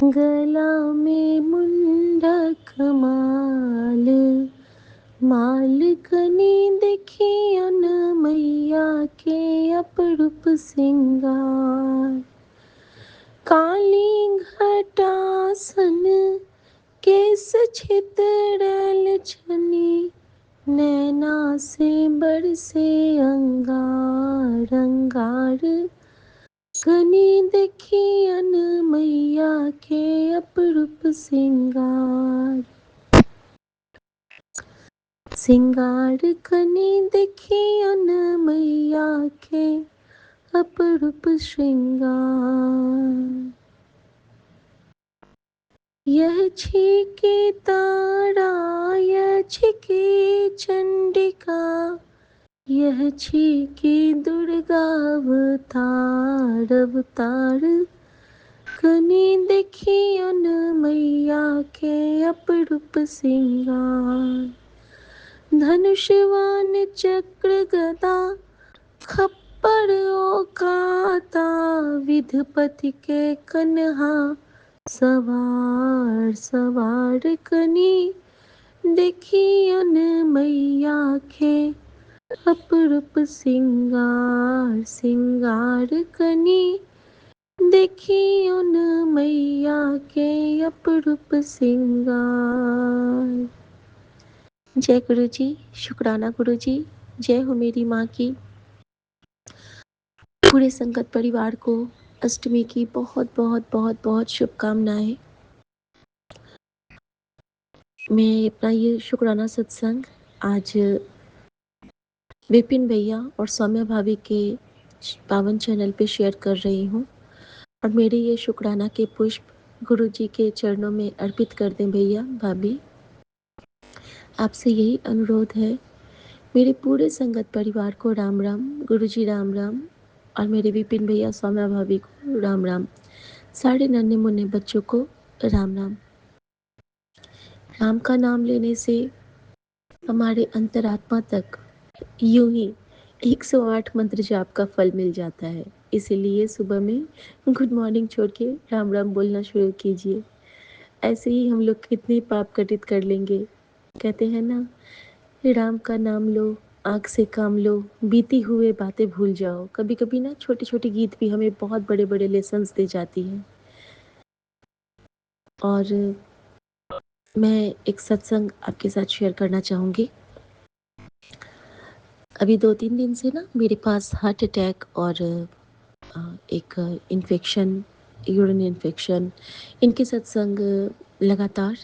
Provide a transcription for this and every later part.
गला में मुंडक माल, मालकनी देखियन मैया के अपरूप सिंगार। काली घटासन केस छितरल छनी, नैना से बरसे अंगार अंगार। कनी देखियन मैया के अपरूप सिंगार। सिंगार कनी देखियन मैया के अपरूप श्रृंगार। यह छिके तारा, यह छिके चंडिका, यह छिके दुर्गा अवतार अवतार। कनी देखियन मैया के अपरूप सिंगार। धनुषवान चक्र गदा खप्पर ओकाता, विधपति के कन्हा सवार सवार। कनी देखियन मैया के अपरूप सिंगार सिंगार। कनी देखियन मैया के अपरूप सिंगार। जय गुरु जी, शुक्राना गुरु जी। जय हो मेरी माँ की। पूरे संगत परिवार को अष्टमी की बहुत बहुत बहुत बहुत शुभकामनाएं। मैं अपना ये शुक्राना सत्संग आज विपिन भैया और सौम्या भाभी के पावन चैनल पे शेयर कर रही हूँ। और मेरे ये शुक्राना के पुष्प गुरु जी के चरणों में अर्पित कर दें भैया भाभी। आपसे यही अनुरोध है। मेरे पूरे संगत परिवार को राम राम, गुरु जी राम राम, और मेरे विपिन भैया सौम्या भाभी को राम राम, सारे नन्हे मुन्ने बच्चों को राम राम। राम का नाम लेने से हमारे अंतरात्मा तक यूं ही 108 मंत्र जाप का फल मिल जाता है। इसीलिए सुबह में गुड मॉर्निंग छोड़ के राम राम बोलना शुरू कीजिए। ऐसे ही हम लोग कितने पाप कटित कर लेंगे। कहते हैं ना, राम का नाम लो, आँख से काम लो, बीती हुए बातें भूल जाओ। कभी कभी ना छोटे छोटे गीत भी हमें बहुत बड़े बड़े लेसन्स दे जाती हैं। और मैं एक सत्संग आपके साथ शेयर करना चाहूँगी। अभी 2-3 दिन से ना मेरे पास हार्ट अटैक और एक इन्फेक्शन, यूरिन इन्फेक्शन, इनके सत्संग लगातार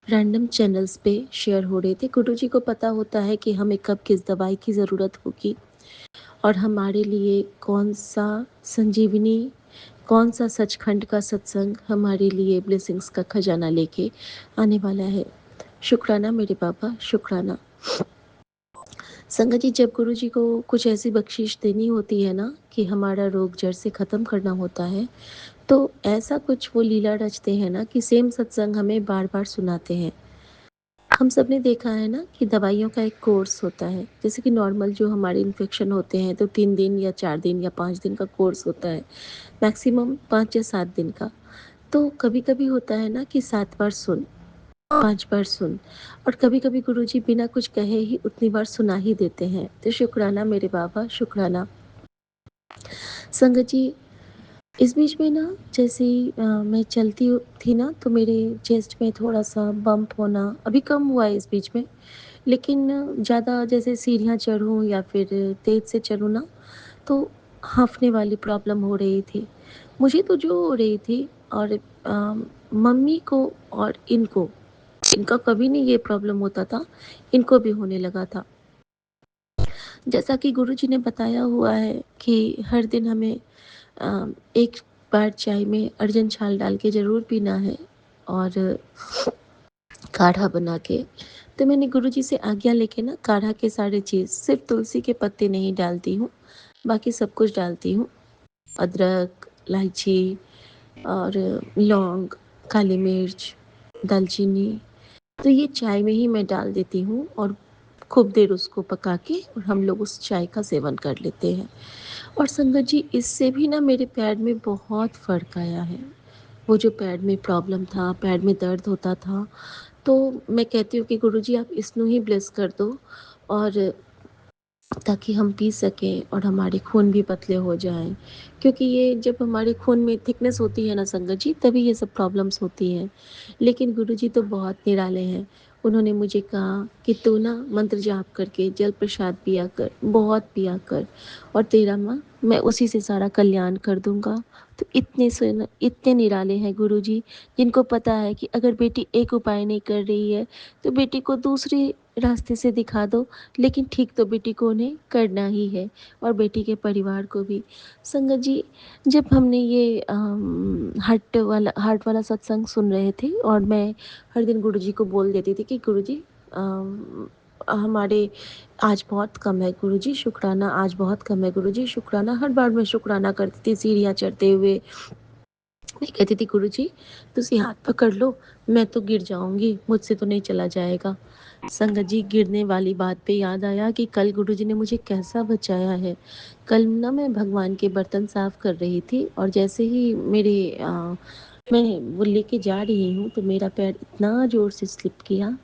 रैंडम चैनल्स पे शेयर हो रहे थे। गुरु जी को पता होता है कि हमें कब किस दवाई की ज़रूरत होगी और हमारे लिए कौन सा संजीवनी, कौन सा सचखंड का सत्संग हमारे लिए ब्लेसिंग्स का खजाना लेके आने वाला है। शुक्राना मेरे बाबा, शुक्राना। संगत जी, जब गुरु जी को कुछ ऐसी बख्शिश देनी होती है ना कि हमारा रोग जड़ से ख़त्म करना होता है, तो ऐसा कुछ वो लीला रचते हैं ना कि सेम सत्संग हमें बार बार सुनाते हैं। हम सब ने देखा है ना कि दवाइयों का एक कोर्स होता है। जैसे कि नॉर्मल जो हमारे इन्फेक्शन होते हैं तो 3 दिन या 4 दिन या 5 दिन का कोर्स होता है, मैक्सिमम 5 या 7 दिन का। तो कभी कभी होता है ना कि 7 बार सुन, 5 बार सुन, और कभी कभी गुरुजी बिना कुछ कहे ही उतनी बार सुना ही देते हैं। तो शुक्राना मेरे बाबा, शुक्राना। संगत जी, इस बीच में ना जैसे ही मैं चलती थी ना तो मेरे चेस्ट में थोड़ा सा बम्प होना अभी कम हुआ है इस बीच में। लेकिन ज़्यादा जैसे सीढ़ियाँ चढ़ूँ या फिर तेज़ से चलूँ ना तो हाँफने वाली प्रॉब्लम हो रही थी। मुझे तो जो हो रही थी, और मम्मी को और इनको, इनका कभी नहीं ये प्रॉब्लम होता था, इनको भी होने लगा था। जैसा कि गुरुजी ने बताया हुआ है कि हर दिन हमें एक बार चाय में अर्जन छाल डाल के ज़रूर पीना है और काढ़ा बना के। तो मैंने गुरुजी से आज्ञा लेके ना काढ़ा के सारे चीज़, सिर्फ तुलसी के पत्ते नहीं डालती हूँ, बाकी सब कुछ डालती हूँ। अदरक, इलायची और लौंग, काली मिर्च, दालचीनी, तो ये चाय में ही मैं डाल देती हूँ और खूब देर उसको पका के और हम लोग उस चाय का सेवन कर लेते हैं। और संगत जी, इससे भी ना मेरे पैर में बहुत फ़र्क आया है। वो जो पैर में प्रॉब्लम था, पैर में दर्द होता था, तो मैं कहती हूँ कि गुरुजी आप इसਨੂੰ ही ब्लेस कर दो और ताकि हम पी सकें और हमारे खून भी पतले हो जाएँ। क्योंकि ये जब हमारे खून में थिकनेस होती है ना संगत जी, तभी ये सब प्रॉब्लम्स होती हैं। लेकिन गुरुजी तो बहुत निराले हैं। उन्होंने मुझे कहा कि तू ना मंत्र जाप करके जल प्रसाद पिया कर, बहुत पिया कर और तेरा माँ मैं उसी से सारा कल्याण कर दूँगा। तो इतने निराले हैं गुरुजी, जिनको पता है कि अगर बेटी एक उपाय नहीं कर रही है, तो बेटी को दूसरे रास्ते से दिखा दो, लेकिन ठीक तो बेटी को उन्हें करना ही है और बेटी के परिवार को भी। संगत जी, जब हमने ये हार्ट वाला सत्संग सुन रहे थे और मैं हर दिन गुरुजी को बोल देती थी कि गुरुजी हमारे आज बहुत कम है गुरुजी शुक्राना, आज बहुत कम है गुरुजी शुक्राना। हर बार मैं शुक्राना करती थी सीढ़ियाँ चढ़ते हुए। मैं कहती थी गुरुजी तुसी हाथ पकड़ लो, मैं तो गिर जाऊंगी, मुझसे तो नहीं चला जाएगा। संगत जी, गिरने वाली बात पे याद आया कि कल गुरुजी ने मुझे कैसा बचाया है। कल ना मैं भगवान के बर्तन साफ कर रही थी और जैसे ही मैं वो लेके जा रही हूँ तो मेरा पैर इतना जोर से स्लिप किया,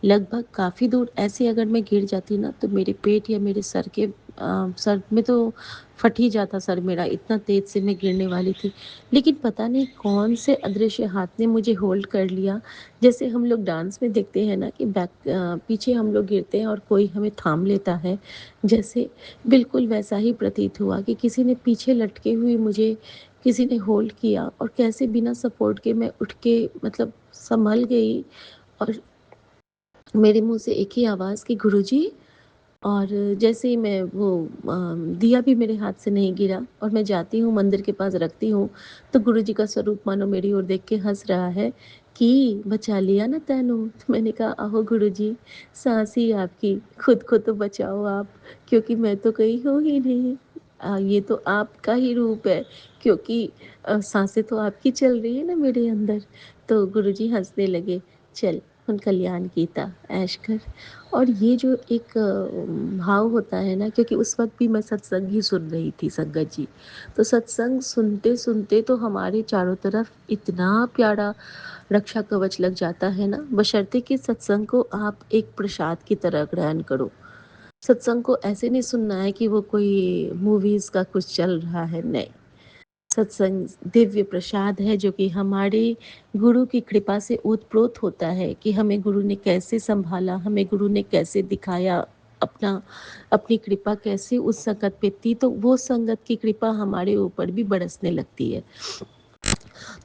लगभग काफ़ी दूर। ऐसे अगर मैं गिर जाती ना तो मेरे पेट या मेरे सर में तो फट ही जाता सर मेरा, इतना तेज से मैं गिरने वाली थी। लेकिन पता नहीं कौन से अदृश्य हाथ ने मुझे होल्ड कर लिया। जैसे हम लोग डांस में देखते हैं ना कि पीछे हम लोग गिरते हैं और कोई हमें थाम लेता है, जैसे बिल्कुल वैसा ही प्रतीत हुआ कि किसी ने पीछे लटके हुए मुझे किसी ने होल्ड किया और कैसे बिना सपोर्ट के मैं उठ के मतलब संभल गई और मेरे मुंह से एक ही आवाज़ कि गुरुजी। और जैसे ही मैं दिया भी मेरे हाथ से नहीं गिरा और मैं जाती हूँ मंदिर के पास रखती हूँ, तो गुरुजी का स्वरूप मानो मेरी ओर देख के हँस रहा है कि बचा लिया ना तैनू। तो मैंने कहा आहो गुरुजी, साँस ही आपकी, खुद को तो बचाओ आप, क्योंकि मैं तो कहीं हूँ ही नहीं। ये तो आपका ही रूप है, क्योंकि साँसें तो आपकी चल रही है ना मेरे अंदर। तो गुरुजी हँसने लगे, चल हुन कल्याण कीता, ऐश कर। और ये जो एक भाव होता है ना, क्योंकि उस वक़्त भी मैं सत्संग ही सुन रही थी संगत जी। तो सत्संग सुनते-सुनते तो हमारे चारों तरफ इतना प्यारा रक्षा कवच लग जाता है ना, बशर्ते कि सत्संग को आप एक प्रसाद की तरह ग्रहण करो। सत्संग को ऐसे नहीं सुनना है कि वो कोई मूवीज़ का कुछ चल रहा है, नहीं। सत्संग दिव्य प्रसाद है जो कि हमारे गुरु की कृपा से ओतप्रोत होता है कि हमें गुरु ने कैसे संभाला, हमें गुरु ने कैसे दिखाया अपना अपनी कृपा कैसे उस संगत पे थी, तो वो संगत की कृपा हमारे ऊपर भी बरसने लगती है।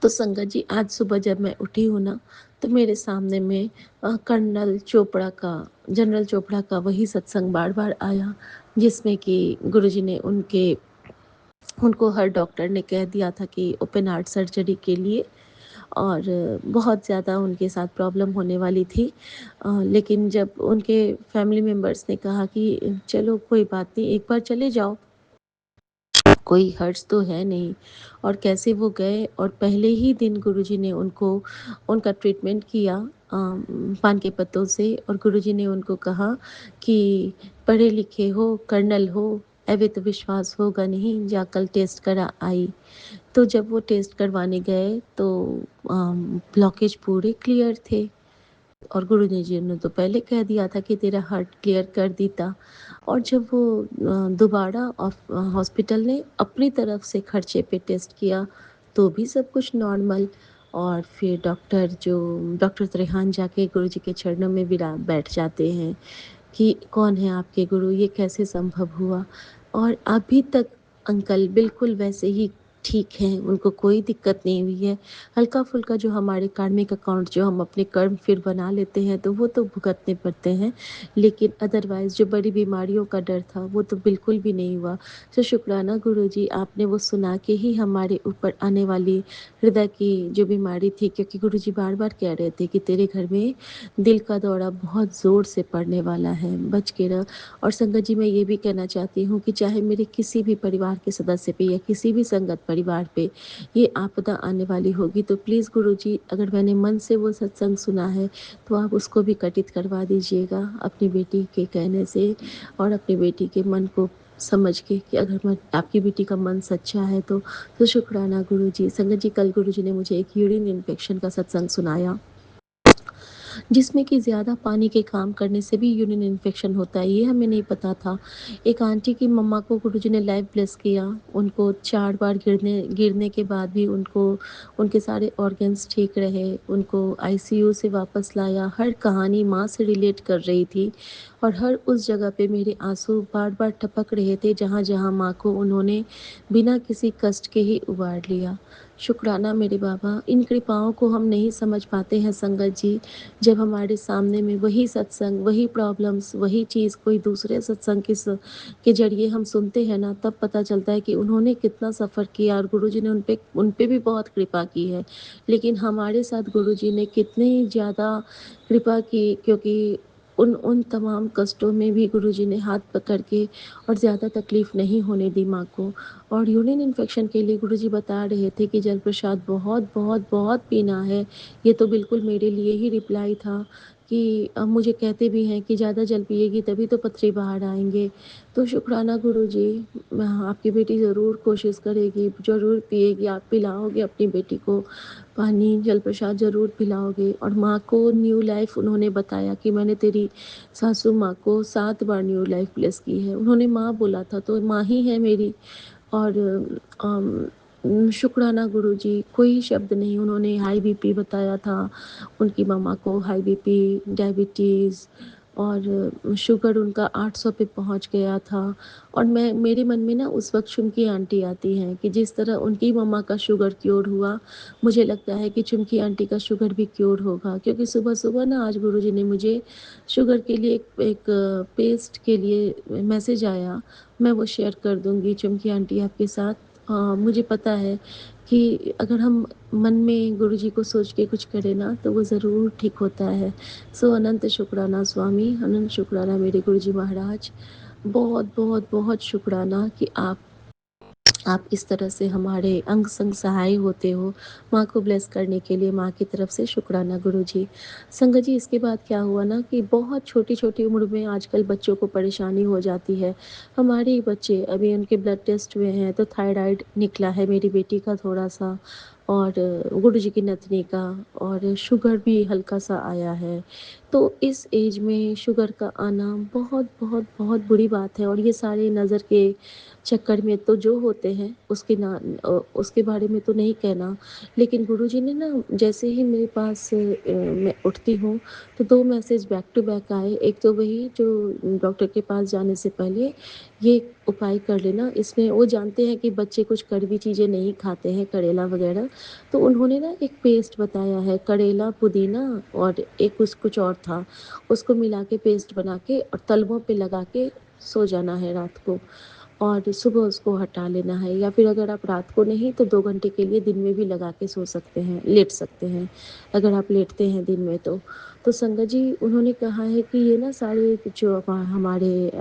तो संगत जी, आज सुबह जब मैं उठी हूँ ना, तो मेरे सामने में जनरल चोपड़ा का वही सत्संग बार-बार आया, जिसमें कि गुरुजी ने उनको हर डॉक्टर ने कह दिया था कि ओपन हार्ट सर्जरी के लिए और बहुत ज़्यादा उनके साथ प्रॉब्लम होने वाली थी। लेकिन जब उनके फैमिली मेंबर्स ने कहा कि चलो कोई बात नहीं, एक बार चले जाओ, कोई हर्ज तो है नहीं। और कैसे वो गए और पहले ही दिन गुरुजी ने उनका ट्रीटमेंट किया पान के पत्तों से और गुरुजी ने उनको कहा कि पढ़े लिखे हो, कर्नल हो, अभी तो विश्वास होगा नहीं, जा कल टेस्ट करा आई। तो जब वो टेस्ट करवाने गए तो ब्लॉकेज पूरे क्लियर थे और गुरुजी जी ने तो पहले कह दिया था कि तेरा हार्ट क्लियर कर देता। और जब वो दोबारा हॉस्पिटल ने अपनी तरफ से खर्चे पे टेस्ट किया तो भी सब कुछ नॉर्मल। और फिर डॉक्टर त्रेहान जाके गुरुजी के चरणों में विरा बैठ जाते हैं कि कौन है आपके गुरु, ये कैसे संभव हुआ? और अभी तक अंकल बिल्कुल वैसे ही ठीक हैं, उनको कोई दिक्कत नहीं हुई है। हल्का-फुल्का जो हमारे कार्मिक अकाउंट जो हम अपने कर्म फिर बना लेते हैं, तो वो तो भुगतने पड़ते हैं, लेकिन अदरवाइज़ जो बड़ी बीमारियों का डर था, वो तो बिल्कुल भी नहीं हुआ। तो शुक्राना गुरुजी, आपने वो सुना के ही हमारे ऊपर आने वाली हृदय की जो बीमारी थी, क्योंकि गुरुजी बार-बार कह रहे थे कि तेरे घर में दिल का दौरा बहुत ज़ोर से पड़ने वाला है, बच के रह। और संगत जी, मैं ये भी कहना चाहती हूँ कि चाहे मेरे किसी भी परिवार के सदस्य पे या किसी भी संगत परिवार पे ये आपदा आने वाली होगी, तो प्लीज़ गुरुजी, अगर मैंने मन से वो सत्संग सुना है, तो आप उसको भी घटित करवा दीजिएगा अपनी बेटी के कहने से और अपनी बेटी के मन को समझ के कि अगर मैं आपकी बेटी का मन सच्चा है तो शुक्राना गुरुजी। संगत जी, कल गुरुजी ने मुझे एक यूरिन इन्फेक्शन का सत्संग सुनाया, जिसमें कि ज़्यादा पानी के काम करने से भी यूरिन इन्फेक्शन होता है, ये हमें नहीं पता था। एक आंटी की मम्मा को गुरुजी ने लाइव ब्लेस किया, उनको 4 बार गिरने गिरने के बाद भी उनके सारे ऑर्गन्स ठीक रहे, उनको आईसीयू से वापस लाया। हर कहानी माँ से रिलेट कर रही थी और हर उस जगह पे मेरे आँसू बार-बार टपक रहे थे, जहाँ-जहाँ माँ को उन्होंने बिना किसी कष्ट के ही उबार लिया। शुक्राना मेरे बाबा, इन कृपाओं को हम नहीं समझ पाते हैं संगत जी, जब हमारे सामने में वही सत्संग, वही प्रॉब्लम्स, वही चीज़ कोई दूसरे सत्संग के ज़रिए हम सुनते हैं ना, तब पता चलता है कि उन्होंने कितना सफ़र किया और गुरुजी ने उन पे भी बहुत कृपा की है। लेकिन हमारे साथ गुरुजी ने कितनी ज़्यादा कृपा की, क्योंकि उन उन तमाम कष्टों में भी गुरुजी ने हाथ पकड़ के और ज़्यादा तकलीफ़ नहीं होने दी माँ को। और यूरिन इन्फेक्शन के लिए गुरुजी बता रहे थे कि जल प्रसाद बहुत, बहुत, बहुत पीना है। ये तो बिल्कुल मेरे लिए ही रिप्लाई था कि मुझे कहते भी हैं कि ज़्यादा जल पिएगी तभी तो पथरी बाहर आएँगे। तो शुक्राना गुरुजी, आपकी बेटी ज़रूर कोशिश करेगी, ज़रूर पिएगी, आप पिलाओगे अपनी बेटी को पानी, जल प्रसाद ज़रूर पिलाओगे। और माँ को न्यू लाइफ़ उन्होंने बताया कि मैंने तेरी सासू माँ को 7 बार न्यू लाइफ़ ब्लेस की है। उन्होंने माँ बोला था तो माँ ही है मेरी। और शुक्राना गुरुजी, कोई शब्द नहीं। उन्होंने हाई बीपी बताया था, उनकी मम्मा को हाई बीपी, डायबिटीज़ और शुगर उनका 800 पे पहुँच गया था। और मेरे मन में ना उस वक़्त चुमकी आंटी आती हैं कि जिस तरह उनकी मम्मा का शुगर क्योर हुआ, मुझे लगता है कि चुमकी आंटी का शुगर भी क्योर होगा। क्योंकि सुबह-सुबह ना आज गुरुजी ने मुझे शुगर के लिए एक पेस्ट के लिए मैसेज आया, मैं वो शेयर कर दूँगी चुमकी आंटी आपके साथ। मुझे पता है कि अगर हम मन में गुरुजी को सोच के कुछ करें ना, तो वो ज़रूर ठीक होता है। सो अनंत शुक्राना स्वामी, अनंत शुक्राना मेरे गुरुजी महाराज। बहुत, बहुत, बहुत शुक्राना कि आप इस तरह से हमारे अंग संग सहाय होते हो, माँ को ब्लेस करने के लिए। माँ की तरफ से शुक्राना गुरुजी। संगत जी, इसके बाद क्या हुआ ना कि बहुत छोटी-छोटी उम्र में आजकल बच्चों को परेशानी हो जाती है। हमारे ही बच्चे, अभी उनके ब्लड टेस्ट हुए हैं तो थायराइड निकला है मेरी बेटी का थोड़ा-सा, और गुरुजी की नतनी का, और शुगर भी हल्का-सा आया है। तो इस एज में शुगर का आना बहुत, बहुत, बहुत बुरी बात है। और ये सारे नज़र के चक्कर में तो जो होते हैं उसके बारे में तो नहीं कहना। लेकिन गुरुजी ने ना, जैसे ही मेरे पास मैं उठती हूँ तो 2 मैसेज बैक टू बैक आए। एक तो वही जो डॉक्टर के पास जाने से पहले ये उपाय कर लेना। इसमें वो जानते हैं कि बच्चे कुछ कड़वी चीज़ें नहीं खाते हैं, करेला वगैरह, तो उन्होंने ना एक पेस्ट बताया है, करेला, पुदीना और एक कुछ और था। उसको मिला के पेस्ट बना के और तलवों पे लगा के सो जाना है रात को, और सुबह उसको हटा लेना है। या फिर अगर आप रात को नहीं तो 2 घंटे के लिए दिन में भी लगा के सो सकते हैं, लेट सकते हैं, अगर आप लेटते हैं दिन में तो। तो संगत जी, उन्होंने कहा है कि ये ना सारे जो हमारे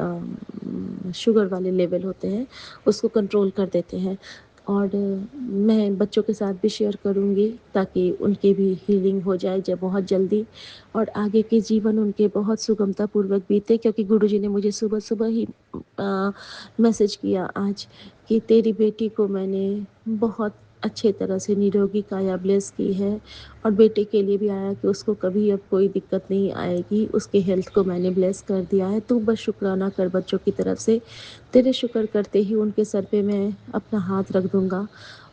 शुगर वाले लेवल होते हैं, उसको कंट्रोल कर देते हैं। और मैं बच्चों के साथ भी शेयर करूँगी ताकि उनकी भी हीलिंग हो जाए बहुत जल्दी, और आगे के जीवन उनके बहुत सुगमतापूर्वक बीते। क्योंकि गुरुजी ने मुझे सुबह-सुबह ही अ, मैसेज किया आज कि तेरी बेटी को मैंने बहुत अच्छे तरह से निरोगी काया ब्लेस की है, और बेटे के लिए भी आया कि उसको कभी अब कोई दिक्कत नहीं आएगी, उसके हेल्थ को मैंने ब्लेस कर दिया है। तू बस शुक्राना कर बच्चों की तरफ से। तेरे शुक्र करते ही उनके सर पे मैं अपना हाथ रख दूँगा,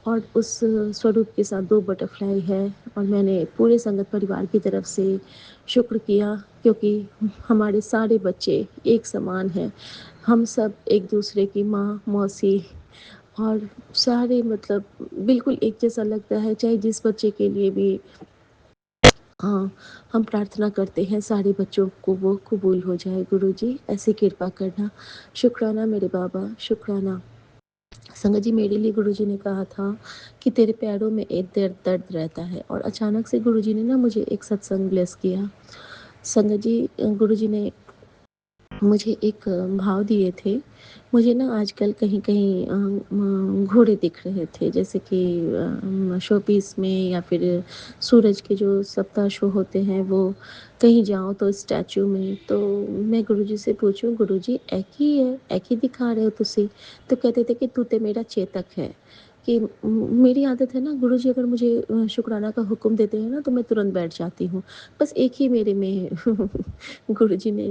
और उस स्वरूप के साथ 2 बटरफ्लाई है। और मैंने पूरे संगत परिवार की तरफ से शुक्र किया, क्योंकि हमारे सारे बच्चे एक समान हैं। हम सब एक-दूसरे की माँ, मौसी और सारे, मतलब बिल्कुल एक जैसा लगता है, चाहे जिस बच्चे के लिए भी हाँ, हम प्रार्थना करते हैं सारे बच्चों को वो कबूल हो जाए। गुरुजी, ऐसी कृपा करना। शुक्राना मेरे बाबा, शुक्राना। संगत जी, मेरे लिए गुरुजी ने कहा था कि तेरे पैरों में एक दर्द दर्द रहता है, और अचानक से गुरुजी ने ना मुझे एक सत्संग ब्लेस किया। संगत जी, गुरुजी ने मुझे एक भाव दिए थे। मुझे ना आजकल कहीं-कहीं घोड़े दिख रहे थे, जैसे कि शोपीस में या फिर सूरज के जो सप्ताह शो होते हैं वो, कहीं जाऊँ तो स्टैच्यू में। तो मैं गुरुजी से पूछूँ, गुरुजी एक ही है, एक ही दिखा रहे हो तुसी? तो कहते थे कि तू ते मेरा चेतक है। कि मेरी आदत है ना, गुरुजी अगर मुझे शुकराना का हुक्म देते हैं ना तो मैं तुरंत बैठ जाती हूँ। बस एक ही मेरे में गुरुजी ने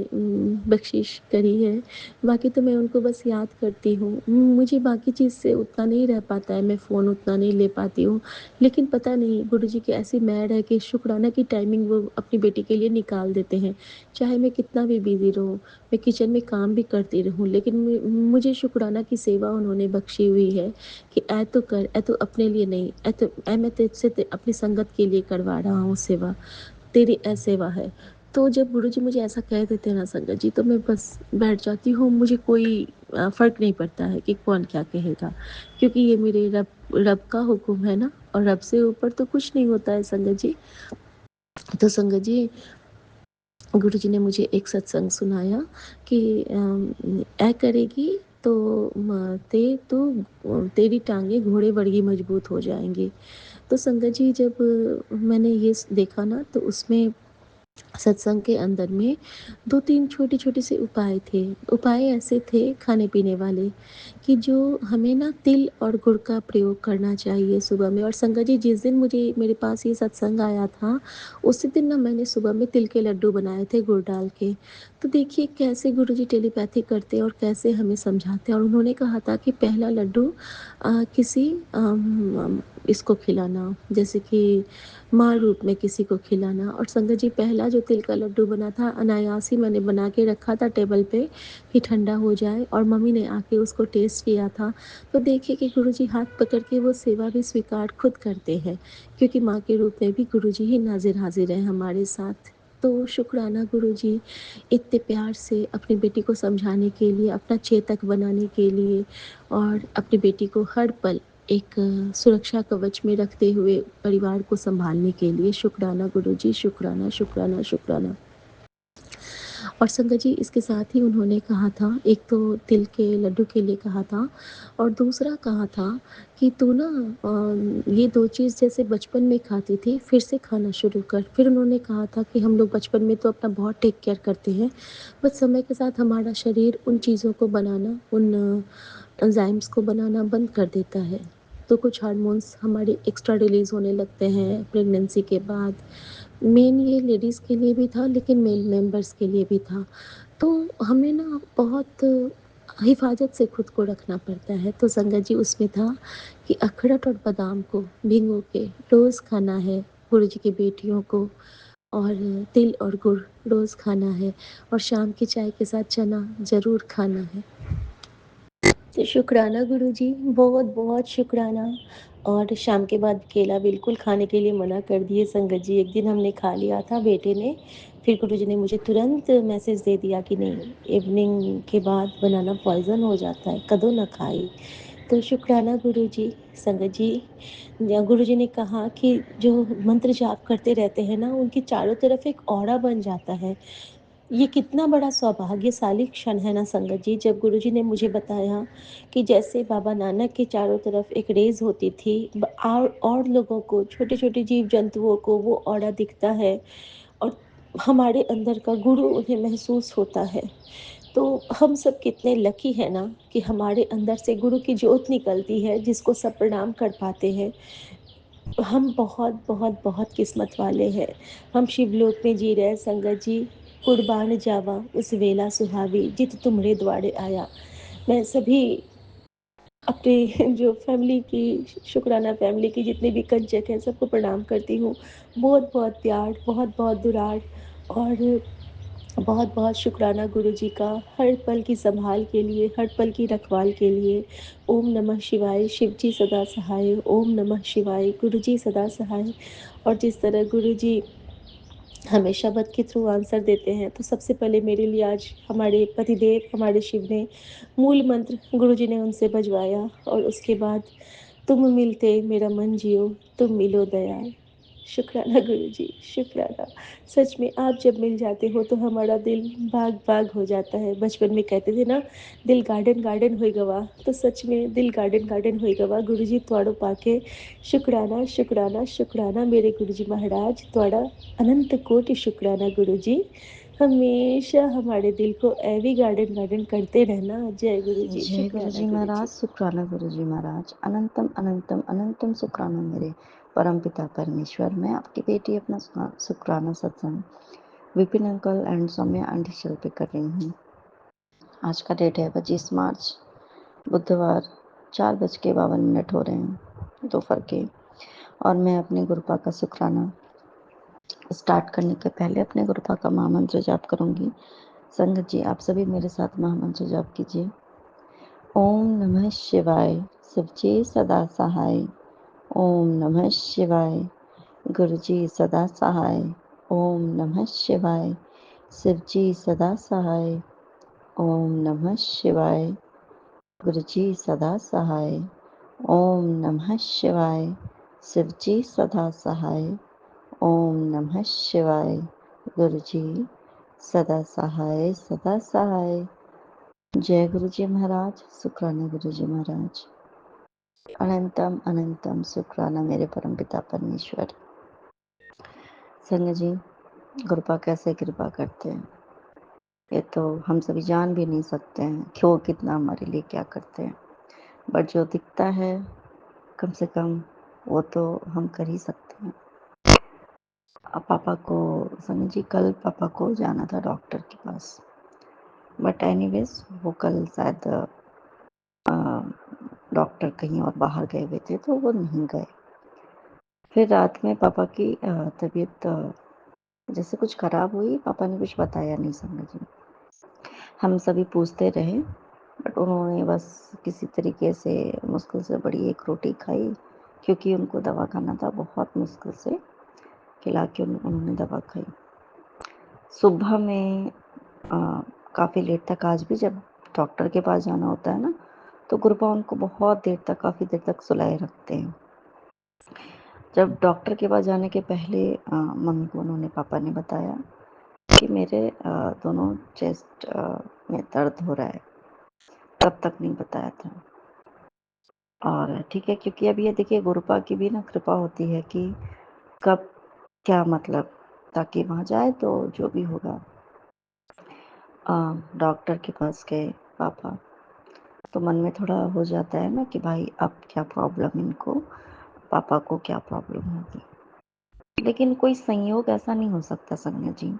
बख्शिश करी है। बाकी तो मैं उनको बस याद करती हूँ। मुझे बाकी चीज़ से उतना नहीं रह पाता है, मैं फ़ोन उतना नहीं ले पाती हूँ। लेकिन पता नहीं गुरुजी की ऐसी मेहर है कि शुकराना की टाइमिंग वो अपनी बेटी के लिए निकाल देते हैं। चाहे मैं कितना भी बिज़ी रहूँ, मैं किचन में काम भी करती रहूँ, लेकिन मुझे शुकराना की सेवा उन्होंने बख्शी हुई है कि ऐ तो कर, ऐ तो अपने लिए नहीं, ऐ मैं तुझसे अपनी संगत के लिए करवा रहा हूँ सेवा। तेरी सेवा है। तो जब गुरुजी मुझे ऐसा कह देते हैं ना संगत जी, तो मैं बस बैठ जाती हूँ, मुझे कोई फ़र्क नहीं पड़ता है कि कौन क्या कहेगा। क्योंकि ये मेरे रब रब का हुक्म है ना, और रब से ऊपर तो कुछ नहीं होता है संगत जी। तो संगत जी, गुरुजी ने मुझे एक सत्संग सुनाया कि ऐ करेगी तो तेरी टाँगें घोड़े वर्गी मजबूत हो जाएँगी। तो संगत जी, जब मैंने ये देखा ना, तो उसमें सत्संग के अंदर में 2-3 छोटे-छोटे से उपाय थे। उपाय ऐसे थे खाने-पीने वाले, कि जो हमें ना तिल और गुड़ का प्रयोग करना चाहिए सुबह में। और संगत जी, जिस दिन मुझे मेरे पास ये सत्संग आया था, उसी दिन ना मैंने सुबह में तिल के लड्डू बनाए थे गुड़ डाल के। तो देखिए कैसे गुरुजी टेलीपैथी करते हैं और कैसे हमें समझाते हैं। और उन्होंने कहा था कि पहला लड्डू किसी इसको खिलाना, जैसे कि माँ रूप में किसी को खिलाना। और संगत जी, पहला जो तिल का लड्डू बना था, अनायास ही मैंने बना के रखा था टेबल पे कि ठंडा हो जाए, और मम्मी ने आके उसको टेस्ट किया था। तो देखिए कि गुरुजी हाथ पकड़ के वो सेवा भी स्वीकार खुद करते हैं, क्योंकि माँ के रूप में भी गुरुजी ही नाज़िर हाज़िर हैं हमारे साथ। तो शुक्राना गुरुजी, इतने प्यार से अपनी बेटी को समझाने के लिए, अपना चेतक बनाने के लिए, और अपनी बेटी को हर पल एक सुरक्षा कवच में रखते हुए परिवार को सँभालने के लिए। शुक्राना गुरुजी, शुक्राना, शुक्राना, शुक्राना। और संगत जी, इसके साथ ही उन्होंने कहा था, एक तो तिल के लड्डू के लिए कहा था, और दूसरा कहा था कि तू ना ये 2 चीज़ जैसे बचपन में खाती थी, फिर से खाना शुरू कर। फिर उन्होंने कहा था कि हम लोग बचपन में तो अपना बहुत टेक केयर करते हैं, बट समय के साथ हमारा शरीर उन चीज़ों को बनाना, उन एंजाइम्स को बनाना बंद कर देता है। तो कुछ हार्मोन्स हमारे एक्स्ट्रा रिलीज़ होने लगते हैं प्रेगनेंसी के बाद। मेन ये लेडीज़ के लिए भी था, लेकिन मेल मेंबर्स के लिए भी था। तो हमें ना बहुत हिफ़ाज़त से खुद को रखना पड़ता है। तो संगत जी, उसमें था कि अखरोट और बादाम को भिगो के रोज़ खाना है, गुरु जी की बेटियों को, और तिल और गुड़ रोज़ खाना है, और शाम की चाय के साथ चना ज़रूर खाना है। तो शुक्राना गुरुजी, बहुत-बहुत शुक्राना। और शाम के बाद केला बिल्कुल खाने के लिए मना कर दिए संगत जी। एक दिन हमने खा लिया था बेटे ने, फिर गुरुजी ने मुझे तुरंत मैसेज दे दिया कि नहीं, इवनिंग के बाद बनाना पॉइज़न हो जाता है, कदों ना खाई। तो शुक्राना गुरुजी। संगत जी, गुरुजी ने कहा कि जो मंत्र जाप करते रहते हैं ना, उनके चारों तरफ एक औरा बन जाता है। ये कितना बड़ा सौभाग्यशाली क्षण है ना संगत जी, जब गुरुजी ने मुझे बताया कि जैसे बाबा नानक के चारों तरफ एक रेज़ होती थी, और लोगों को, छोटे-छोटे जीव-जंतुओं को वो ऑरा दिखता है, और हमारे अंदर का गुरु उन्हें महसूस होता है। तो हम सब कितने लकी हैं ना कि हमारे अंदर से गुरु की ज्योत निकलती है, जिसको सब प्रणाम कर पाते हैं। हम बहुत, बहुत, बहुत किस्मत वाले हैं। हम शिवलोक में जी रहे हैं संगत जी। कुर्बान जावा उस वेला सुहावी, जित तुमरे द्वारे आया। मैं सभी अपने जो फैमिली की, शुक्राना फैमिली की जितने भी कंचक हैं, सबको प्रणाम करती हूँ। बहुत-बहुत प्यार, बहुत-बहुत दुलार, और बहुत-बहुत शुक्राना गुरुजी का, हर पल की सँभाल के लिए, हर पल की रखवाल के लिए। ओम नमः शिवाय, शिव जी सदा सहाय। ओम नमः शिवाय, गुरुजी सदा सहाय। और जिस तरह गुरुजी हमें शब्द के थ्रू आंसर देते हैं, तो सबसे पहले मेरे लिए आज हमारे पतिदेव, हमारे शिव ने मूल मंत्र गुरुजी ने उनसे बजवाया, और उसके बाद तुम मिलते मेरा मन जियो, तुम मिलो दयाल। शुक्राना गुरुजी, शुक्राना। सच में आप जब मिल जाते हो तो हमारा दिल बाग-बाग हो जाता है। बचपन में कहते थे ना, दिल गार्डन-गार्डन होई गवा, तो सच में दिल गार्डन-गार्डन होई गवा। गुरुजी तुहाड़ो पाके शुक्राना, शुक्राना, शुक्राना मेरे गुरुजी महाराज, तुहाड़ा अनंत कोटि शुक्राना गुरुजी। हमेशा हमारे दिल को ऐवे गार्डन-गार्डन करते रहना। जय गुरुजी, जय शुक्राना गुरुजी महाराज, गुरुजी। शुक्राना गुरुजी महाराज। अनंतम अनंतम अनंतम शुक्राना मेरे परमपिता परमेश्वर। मैं आपकी बेटी अपना शुक्राना सत्संग Vipin uncle and Saumya aunty चल पे कर रही हूँ। आज का डेट है 25 मार्च, बुधवार, 4:52 हो रहे हैं दोपहर के। और मैं अपने गुरुपा का शुक्राना स्टार्ट करने के पहले अपने गुरुपा का महामंत्र जाप करूँगी। संगत जी, आप सभी मेरे साथ महामंत्र जाप कीजिए। ओम नमः शिवाय, शिवजी सदा सहाय। ओम नमः शिवाय, गुरुजी सदा सहाय। ओम नमः शिवाय, शिवजी सदा सहाय। ओम नमः शिवाय, गुरुजी सदा सहाय। ओम नमः शिवाय, शिवजी सदा सहाय। ओम नमः शिवाय, गुरुजी सदा सहाय सदा सहाय। जय गुरुजी महाराज, शुक्राना गुरुजी महाराज। अनंतम अनंतम शुक्राना मेरे परमपिता परमेश्वर। संग जी, कृपा कैसे कृपा करते हैं ये तो हम सभी जान भी नहीं सकते हैं, क्यों कितना हमारे लिए क्या करते हैं। बट जो दिखता है कम से कम वो तो हम कर ही सकते हैं। अब पापा को, संग जी, कल पापा को जाना था डॉक्टर के पास, बट एनीवेज वो कल शायद डॉक्टर कहीं और बाहर गए हुए थे तो वो नहीं गए। फिर रात में पापा की तबीयत जैसे कुछ खराब हुई। पापा ने कुछ बताया नहीं संग जी। हम सभी पूछते रहे, बट उन्होंने बस किसी तरीके से मुश्किल से बड़ी एक रोटी खाई, क्योंकि उनको दवा खाना था। बहुत मुश्किल से खिला के उन्होंने दवा खाई। सुबह में काफ़ी लेट तक, आज भी जब डॉक्टर के पास जाना होता है ना, तो गुरुपा उनको बहुत देर तक, काफ़ी देर तक सुलाए रखते हैं। जब डॉक्टर के पास जाने के पहले मम्मी को उन्होंने, पापा ने बताया कि मेरे दोनों चेस्ट में दर्द हो रहा है। तब तक नहीं बताया था। और ठीक है, क्योंकि अब ये देखिए गुरुपा की भी ना कृपा होती है कि कब क्या मतलब, ताकि वहाँ जाए तो जो भी होगा। डॉक्टर के पास गए पापा, तो मन में थोड़ा हो जाता है ना कि भाई अब क्या प्रॉब्लम इनको, पापा को क्या प्रॉब्लम होगी। लेकिन कोई संयोग ऐसा नहीं हो सकता संज्ञा जी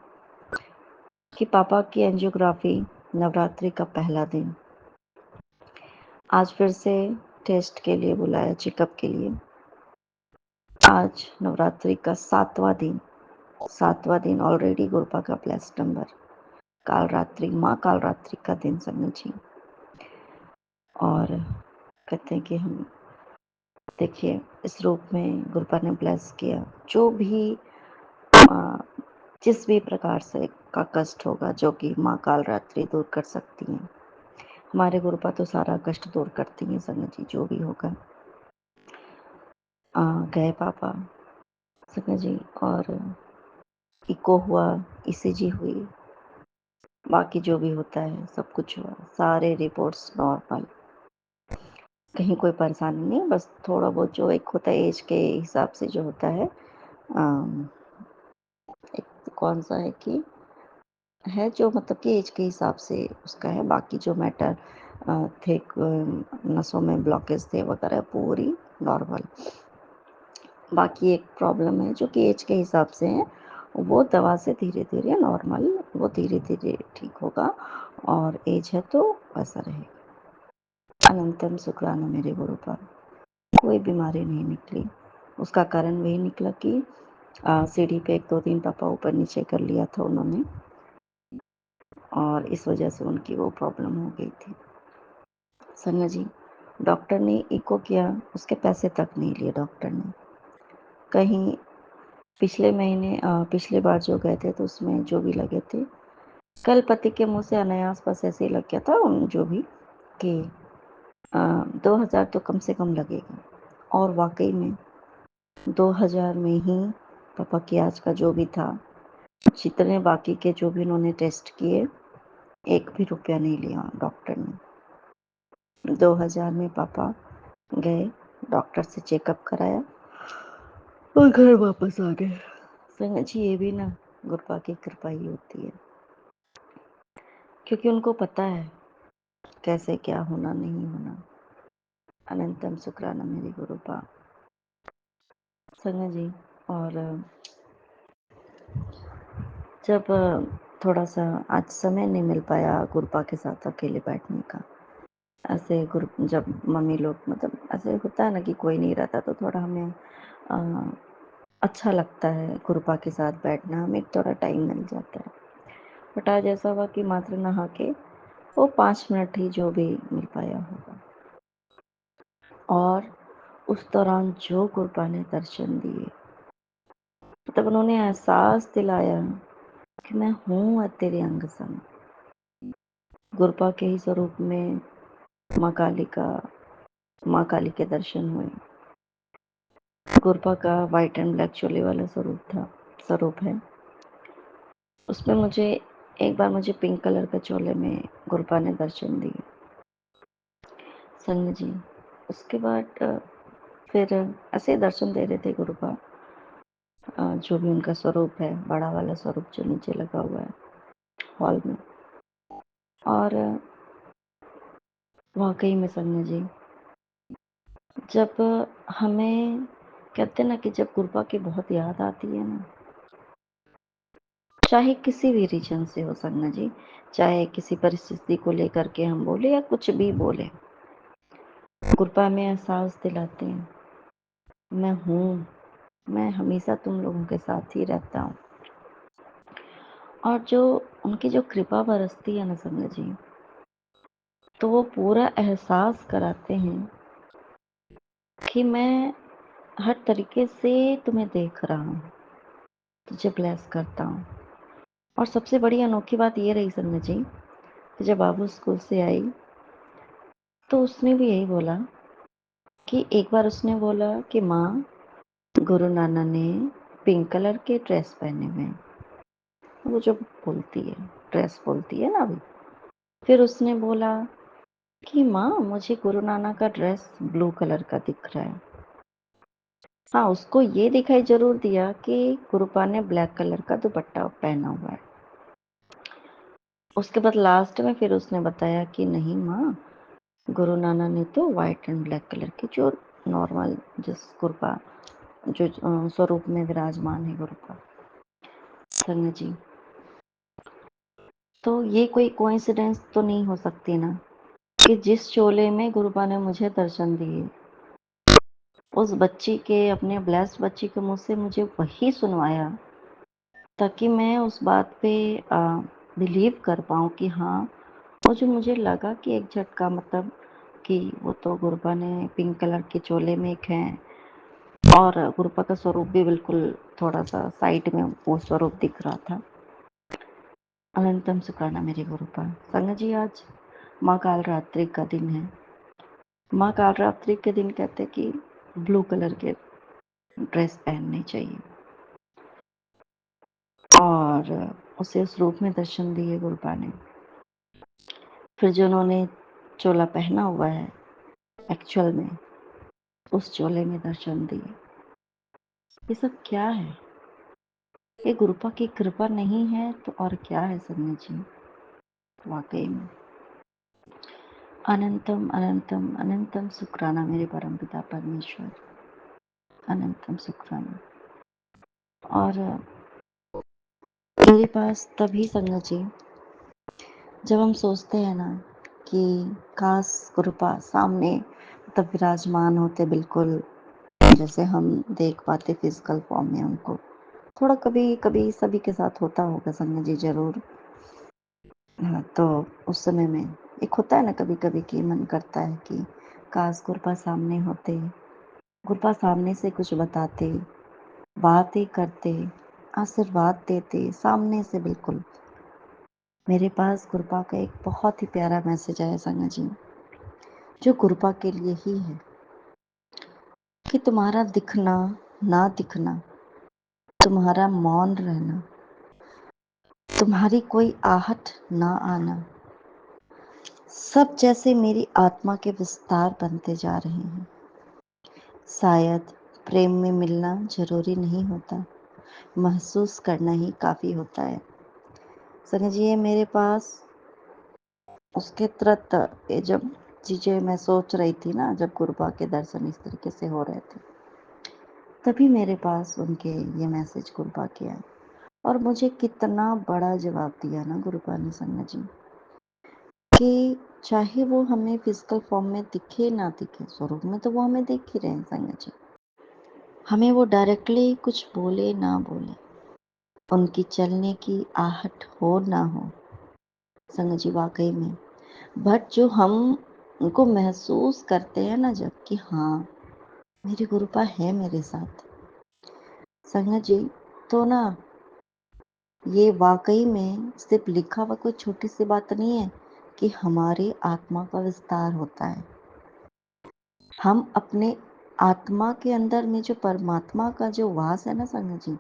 कि पापा की एंजियोग्राफी नवरात्रि का पहला दिन, आज फिर से टेस्ट के लिए बुलाया, चेकअप के लिए। आज नवरात्रि का 7वां दिन ऑलरेडी गुरुपा का ब्लेस्ड नंबर, काल रात्रि, माँ काल रात्रि का दिन संज्ञा जी। और कहते हैं कि हम देखिए इस रूप में गुरुपा ने ब्लेस किया। जो भी जिस भी प्रकार से का कष्ट होगा, जो कि माँ काल रात्रि दूर कर सकती हैं, हमारे गुरुपा तो सारा कष्ट दूर करती हैं संज्ञा जी, जो भी होगा। गए पापा संज्ञा जी, और इको हुआ, ईसीजी हुई, बाकी जो भी होता है सब कुछ हुआ, सारे रिपोर्ट्स नॉर्मल, कहीं कोई परेशानी नहीं। बस थोड़ा बहुत जो एक होता है एज के हिसाब से जो होता है, एक तो कौन सा है कि है जो मतलब कि एज के हिसाब से उसका है, बाकी जो मैटर थे, नसों में ब्लॉकेज थे वगैरह, पूरी नॉर्मल। बाकी एक प्रॉब्लम है जो कि एज के हिसाब से है, वो दवा से धीरे धीरे नॉर्मल, वो धीरे धीरे ठीक होगा, और एज है तो वैसा रहेगा। अनंतम शुक्राना मेरे गुरु पर, कोई बीमारी नहीं निकली। उसका कारण वही निकला कि सीढ़ी पे 1-2 दिन पापा ऊपर नीचे कर लिया था उन्होंने, और इस वजह से उनकी वो प्रॉब्लम हो गई थी। संगा जी, डॉक्टर ने इको किया, उसके पैसे तक नहीं लिए डॉक्टर ने। कहीं पिछले महीने पिछले बार जो गए थे तो उसमें जो भी लगे थे, कल पति के मुंह से अनायास बस ऐसे ही लग गया था उन जो भी कि 2000 तो कम से कम लगेगा। और वाकई में 2000 में ही पापा की आज का जो भी था, जितने बाकी के जो भी उन्होंने टेस्ट किए, 1 भी रुपया नहीं लिया डॉक्टर ने। 2000 में पापा गए, डॉक्टर से चेकअप कराया और घर वापस आ गए। संगत जी, ये भी ना गुरुपा की कृपा ही होती है, क्योंकि उनको पता है कैसे क्या होना नहीं होना। अनंतम शुक्राना मेरी गुरुपा। संगत जी, और जब थोड़ा सा आज समय नहीं मिल पाया गुरुपा के साथ अकेले बैठने का, ऐसे गुरु जब मम्मी लोग मतलब ऐसे होता है ना कि कोई नहीं रहता, तो थोड़ा हमें अच्छा लगता है गुरुपा के साथ बैठना, हमें थोड़ा टाइम मिल जाता है। बट आज ऐसा हुआ कि मात्र नहा के वो 5 मिनट ही जो भी मिल पाया होगा, और उस दौरान जो गुरुपा ने दर्शन दिए, मतलब उन्होंने एहसास दिलाया कि मैं हूँ तेरे अंग संग। गुरुपा के ही स्वरूप में माँ काली के दर्शन हुए। गुरुपा का वाइट एंड ब्लैक चोले वाला स्वरूप है। उसमें मुझे एक बार पिंक कलर के चोले में गुरुपा ने दर्शन दिए संग जी। उसके बाद फिर ऐसे दर्शन दे रहे थे गुरुपा, जो भी उनका स्वरूप है, बड़ा वाला स्वरूप जो नीचे लगा हुआ है हॉल में। और वाकई में संग जी, जब हमें कहते हैं ना कि जब गुरुपा की बहुत याद आती है ना, चाहे किसी भी रीजन से हो संग जी, चाहे किसी परिस्थिति को लेकर के हम बोले या कुछ भी बोले, गुरुपा में एहसास दिलाते हैं मैं हूँ, मैं हमेशा तुम लोगों के साथ ही रहता हूँ। और जो उनकी जो कृपा बरसती है ना संग जी, तो वो पूरा एहसास कराते हैं कि मैं हर तरीके से तुम्हें देख रहा हूँ, तुझे ब्लेस करता हूँ। और सबसे बड़ी अनोखी बात ये रही संग जी कि जब बाबू स्कूल से आई तो उसने भी यही बोला कि एक बार उसने बोला कि माँ, गुरु नाना ने पिंक कलर के ड्रेस पहने हुए हैं। वो जो बोलती है, ड्रेस बोलती है ना अभी। फिर उसने बोला कि माँ, मुझे गुरु नाना का ड्रेस ब्लू कलर का दिख रहा है। हाँ, उसको ये दिखाई जरूर दिया कि गुरुपा ने ब्लैक कलर का दुपट्टा पहना हुआ है। उसके बाद लास्ट में फिर उसने बताया कि नहीं माँ, गुरु नाना ने तो व्हाइट एंड ब्लैक कलर की जो नॉर्मल जिस गुरुपा जो स्वरूप में विराजमान है गुरुपा संग जी, तो ये कोई कोइंसिडेंस तो नहीं हो सकती ना कि जिस चोले में गुरुपा ने मुझे दर्शन दिए, उस बच्ची के, अपने ब्लेस्ड बच्ची के मुँह से मुझे वही सुनवाया, ताकि मैं उस बात पे बिलीव कर पाऊँ कि हाँ, वो जो मुझे लगा कि एक झटका, मतलब कि वो तो गुरुपा ने पिंक कलर के चोले में एक हैं, और गुरुपा का स्वरूप भी बिल्कुल थोड़ा सा साइड में वो स्वरूप दिख रहा था। अनंतम सुखाना मेरे गुरुपा। संग जी, आज माँ काल रात्रि का दिन है। माँ काल रात्रि के दिन कहते कि ब्लू कलर के ड्रेस पहनने चाहिए, और उसे उस रूप में दर्शन दिए गुरुपा ने। फिर जो उन्होंने चोला पहना हुआ है एक्चुअल में, उस चोले में दर्शन दिए। ये सब क्या है? ये गुरुपा की कृपा नहीं है तो और क्या है संगत जी? वाकई में अनंतम अनंतम अनंतम शुक्राना मेरे परमपिता परमेश्वर। अनंतम शुक्राना। और मेरे पास तभी संगत जी, जब हम सोचते हैं ना कि काश गुरुपा सामने तब विराजमान होते, बिल्कुल जैसे हम देख पाते फिजिकल फॉर्म में उनको। थोड़ा कभी कभी सभी के साथ होता होगा संगत जी, जरूर। हाँ, तो उस समय में एक होता है ना कभी कभी कि मन करता है कि काश गुरुपा सामने होते, गुरुपा सामने से कुछ बताते, बातें करते, आशीर्वाद देते सामने से। बिल्कुल मेरे पास गुरुपा का एक बहुत ही प्यारा मैसेज आया संगत जी, जो गुरुपा के लिए ही है, कि तुम्हारा दिखना ना दिखना तुम्हारा मौन रहना, तुम्हारी कोई आहट ना आना, सब जैसे मेरी आत्मा के विस्तार बनते जा रहे हैं। शायद प्रेम में मिलना ज़रूरी नहीं होता, महसूस करना ही काफ़ी होता है। समझिए मेरे पास उसके तुरंत ये जब चीज़ें मैं सोच रही थी ना, जब गुरुबा के दर्शन इस तरीके से हो रहे थे, तभी मेरे पास उनके ये मैसेज गुरुबा के आए और मुझे कितना बड़ा जवाब दिया ना गुरुबा ने संगत जी, कि चाहे वो हमें फिजिकल फॉर्म में दिखे ना दिखे, स्वरूप में तो वो हमें दिख ही रहे हैं संगत जी, हमें वो डायरेक्टली कुछ बोले ना बोले, उनकी चलने की आहट हो ना हो संगत जी, वाकई में, बट जो हम उनको महसूस करते हैं ना, जब कि हाँ मेरी गुरुपा है मेरे साथ संगत जी, तो ना ये वाकई में सिर्फ लिखा हुआ कोई छोटी सी बात नहीं है कि हमारी आत्मा का विस्तार होता है। हम अपने आत्मा के अंदर में जो परमात्मा का जो वास है ना संगत जी,